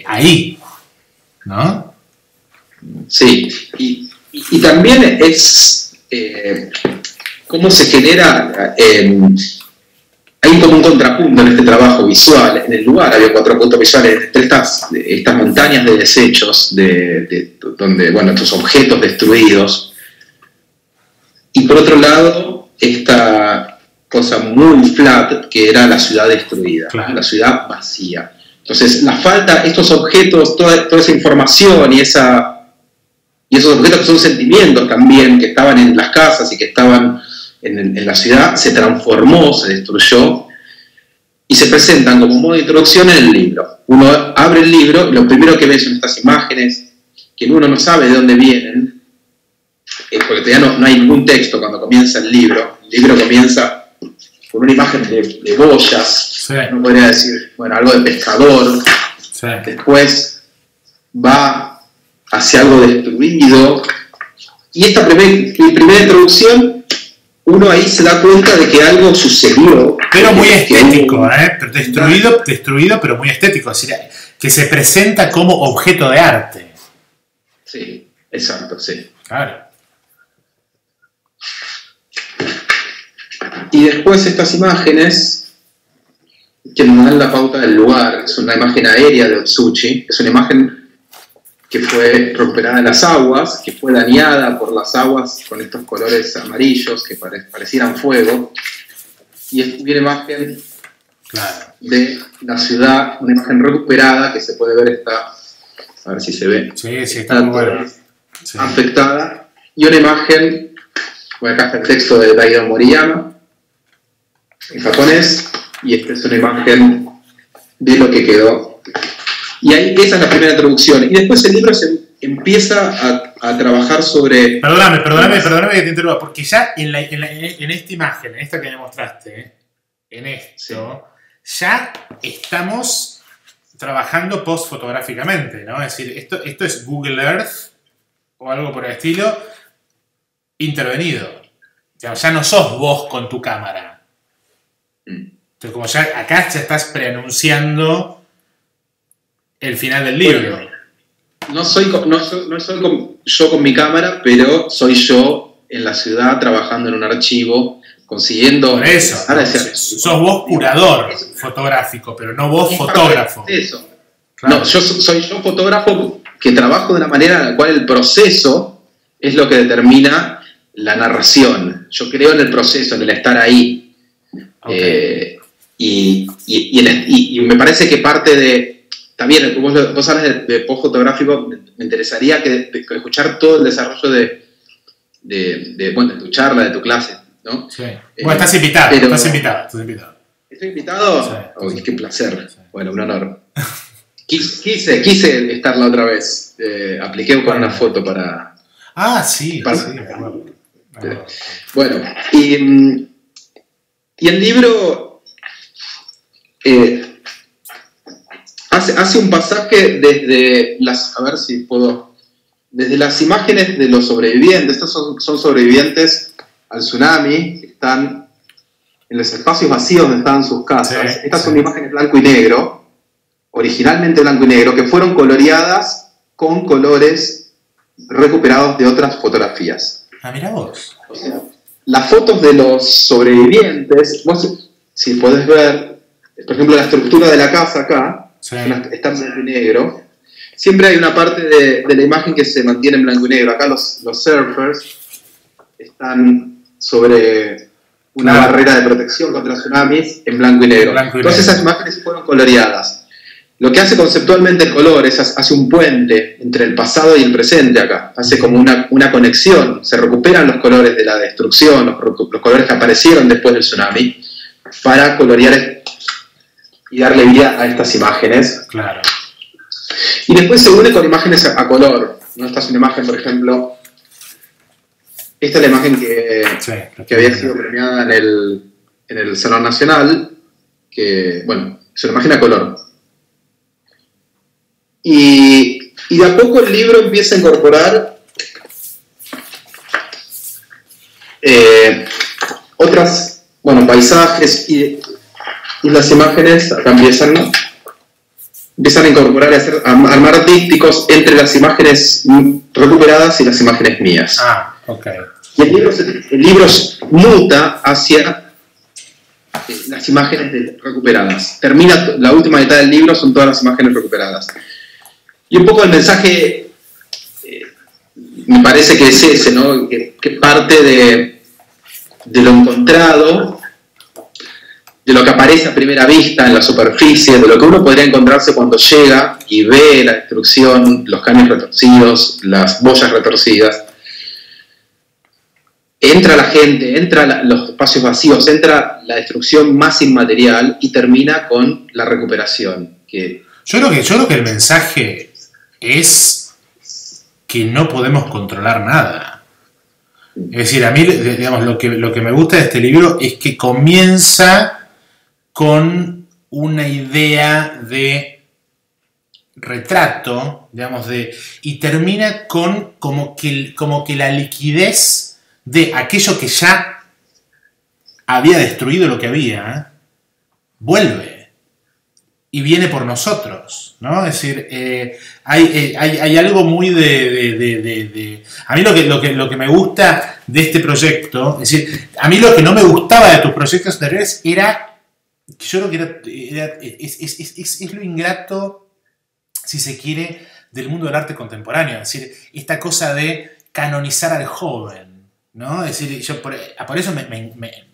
Speaker 1: ahí, ¿no?
Speaker 2: Sí, y también es cómo se genera, hay como un contrapunto en este trabajo visual. En el lugar había 4 puntos visuales entre estas montañas de desechos, donde, bueno, estos objetos destruidos. Y por otro lado, esta cosa muy flat que era la ciudad destruida, claro, la ciudad vacía. Entonces, la falta, estos objetos, toda esa información y esos objetos que son sentimientos también, que estaban en las casas y que estaban en la ciudad, se transformó, se destruyó y se presentan como modo de introducción en el libro. Uno abre el libro y lo primero que ve son estas imágenes que uno no sabe de dónde vienen, porque todavía no hay ningún texto cuando comienza el libro. El libro comienza con una imagen de boyas, sí. Uno podría decir, bueno, algo de pescador, sí. Después va hacia algo destruido, y esta primera introducción, uno ahí se da cuenta de que algo sucedió.
Speaker 1: Pero muy estético, destruido, pero muy estético, es decir, que se presenta como objeto de arte.
Speaker 2: Sí, exacto, sí.
Speaker 1: Claro.
Speaker 2: Y después estas imágenes que nos dan la pauta del lugar. Es una imagen aérea de Otsuchi, es una imagen que fue recuperada en las aguas, que fue dañada por las aguas con estos colores amarillos que parecieran fuego. Y es una imagen, claro, de la ciudad, una imagen recuperada que se puede ver, a ver si se ve.
Speaker 1: Sí, está muy buena. Sí.
Speaker 2: Afectada. Y una imagen, bueno, acá está el texto de Daido Moriyama, en japonés, y esta es una imagen de lo que quedó. Y ahí esa es la primera introducción. Y después el libro se empieza a trabajar sobre...
Speaker 1: Perdóname que te interrumpa, porque ya en esta imagen, en esta que me mostraste, en esto, sí, ya estamos trabajando post-fotográficamente, ¿no? Es decir, esto es Google Earth o algo por el estilo intervenido. Ya no sos vos con tu cámara. Entonces, como ya acá ya estás preanunciando el final del libro.
Speaker 2: Bueno, no soy yo con mi cámara, pero soy yo en la ciudad trabajando en un archivo, consiguiendo...
Speaker 1: Por eso, sos vos curador fotográfico, pero no vos fotógrafo.
Speaker 2: Eso. Claro. No, soy yo fotógrafo que trabajo de una manera en la cual el proceso es lo que determina la narración. Yo creo en el proceso, en el estar ahí. Okay. Y me parece que parte de... También, vos hablas de post fotográfico, me interesaría escuchar todo el desarrollo de tu charla, de tu clase, ¿no?
Speaker 1: Sí. Bueno, estás invitado.
Speaker 2: ¿Estoy invitado? Sí, oh, qué placer. Sí. Bueno, un honor. Quise estar la otra vez. Apliqué para una foto para...
Speaker 1: Sí.
Speaker 2: Bueno, y el libro hace un pasaje desde las... A ver si puedo... Desde las imágenes de los sobrevivientes. Estos son sobrevivientes al tsunami, que están en los espacios vacíos donde estaban sus casas. Sí, estas son imágenes blanco y negro, originalmente blanco y negro, que fueron coloreadas con colores recuperados de otras fotografías.
Speaker 1: Mirá vos.
Speaker 2: O sea, las fotos de los sobrevivientes, vos si podés ver, por ejemplo, la estructura de la casa acá, sí, está en blanco y negro. Siempre hay una parte de la imagen que se mantiene en blanco y negro. Acá los surfers están sobre una barrera de protección contra tsunamis en blanco y negro. Entonces esas imágenes fueron coloreadas. Lo que hace conceptualmente el color es hace un puente entre el pasado y el presente acá. Hace como una conexión. Se recuperan los colores de la destrucción, los colores que aparecieron después del tsunami, para colorear y darle vida a estas imágenes.
Speaker 1: Claro.
Speaker 2: Y después se une con imágenes a color. ¿No? Esta es una imagen, por ejemplo. Esta es la imagen que había sido premiada en el Salón Nacional. Que, bueno, es una imagen a color. Y de a poco el libro empieza a incorporar otras, bueno, paisajes y las imágenes acá empiezan a incorporar y a armar dípticos entre las imágenes recuperadas y las imágenes mías.
Speaker 1: Ah, ok.
Speaker 2: Y el libro muta hacia las imágenes recuperadas. Termina la última mitad del libro, son todas las imágenes recuperadas. Y un poco el mensaje me parece que es ese, ¿no? Que parte de lo encontrado, de lo que aparece a primera vista en la superficie, de lo que uno podría encontrarse cuando llega y ve la destrucción, los caños retorcidos, las boyas retorcidas. Entra la gente, los espacios vacíos, entra la destrucción más inmaterial y termina con la recuperación.
Speaker 1: Yo creo que el mensaje es que no podemos controlar nada. Es decir, a mí, digamos, lo que me gusta de este libro es que comienza con una idea de retrato, digamos, y termina con como que la liquidez de aquello que ya había destruido lo que había, vuelve. Y viene por nosotros, ¿no? Es decir, hay algo muy a mí lo que me gusta de este proyecto, es decir, a mí lo que no me gustaba de tus proyectos anteriores era, yo creo que es lo ingrato, si se quiere, del mundo del arte contemporáneo. Es decir, esta cosa de canonizar al joven, ¿no? Es decir, yo por eso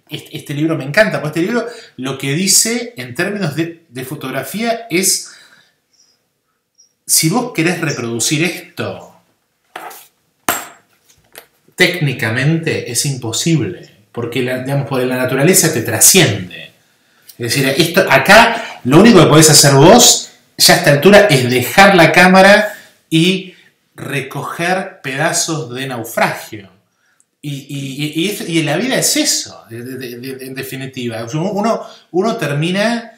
Speaker 1: este libro me encanta, porque este libro lo que dice en términos de fotografía es: si vos querés reproducir esto, técnicamente es imposible, porque porque la naturaleza te trasciende. Es decir, acá lo único que podés hacer vos, ya a esta altura, es dejar la cámara y recoger pedazos de naufragio. Y en la vida es eso, en definitiva. Uno termina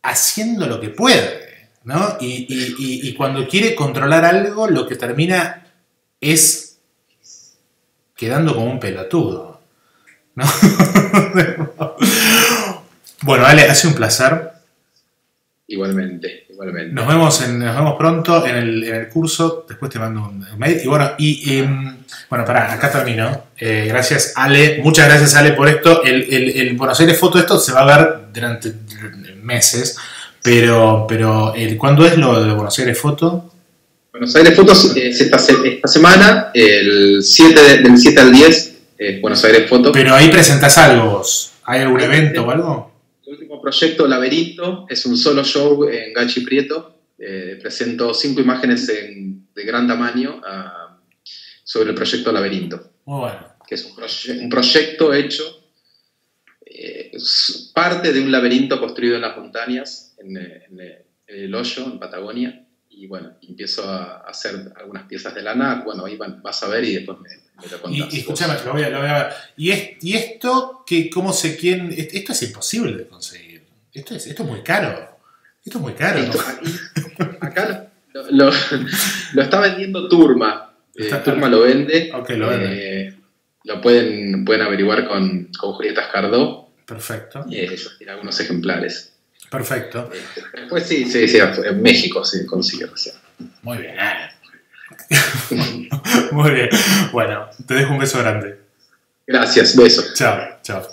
Speaker 1: haciendo lo que puede, ¿no? Y cuando quiere controlar algo, lo que termina es quedando como un pelotudo, ¿no? Bueno, Ale, ha sido un placer.
Speaker 2: Igualmente.
Speaker 1: Nos vemos pronto en el curso. Después te mando un mail. Y bueno, pará, acá termino. Gracias, Ale. Muchas gracias, Ale, por esto. El Buenos Aires Foto, esto se va a ver durante meses. Pero ¿cuándo es lo de Buenos Aires Foto?
Speaker 2: Buenos Aires Foto es esta semana, del 7 al 10, Buenos Aires Foto.
Speaker 1: Pero ahí presentás algo vos. ¿Hay algún evento o algo?
Speaker 2: El último proyecto, Laberinto, es un solo show en Gachi Prieto. Presento 5 imágenes de gran tamaño sobre el proyecto Laberinto.
Speaker 1: Muy bueno.
Speaker 2: Que es un proyecto hecho, parte de un laberinto construido en las montañas, en el Hoyo, en Patagonia. Y bueno, empiezo a hacer algunas piezas de lana. Bueno, ahí vas a ver y después me lo contás.
Speaker 1: Y escúchame, lo voy a ver. Y esto, esto es imposible de conseguir. Esto es muy caro. Esto es muy caro.
Speaker 2: Acá lo está vendiendo Turma. Turma lo vende.
Speaker 1: Ok, lo vende.
Speaker 2: Lo pueden averiguar con Julieta Escardó.
Speaker 1: Perfecto.
Speaker 2: Y ellos tienen algunos ejemplares.
Speaker 1: Perfecto.
Speaker 2: Después sí, en México se consigue. O sea.
Speaker 1: Muy bien. Muy bien. Bueno, te dejo un beso grande.
Speaker 2: Gracias, besos.
Speaker 1: Chao.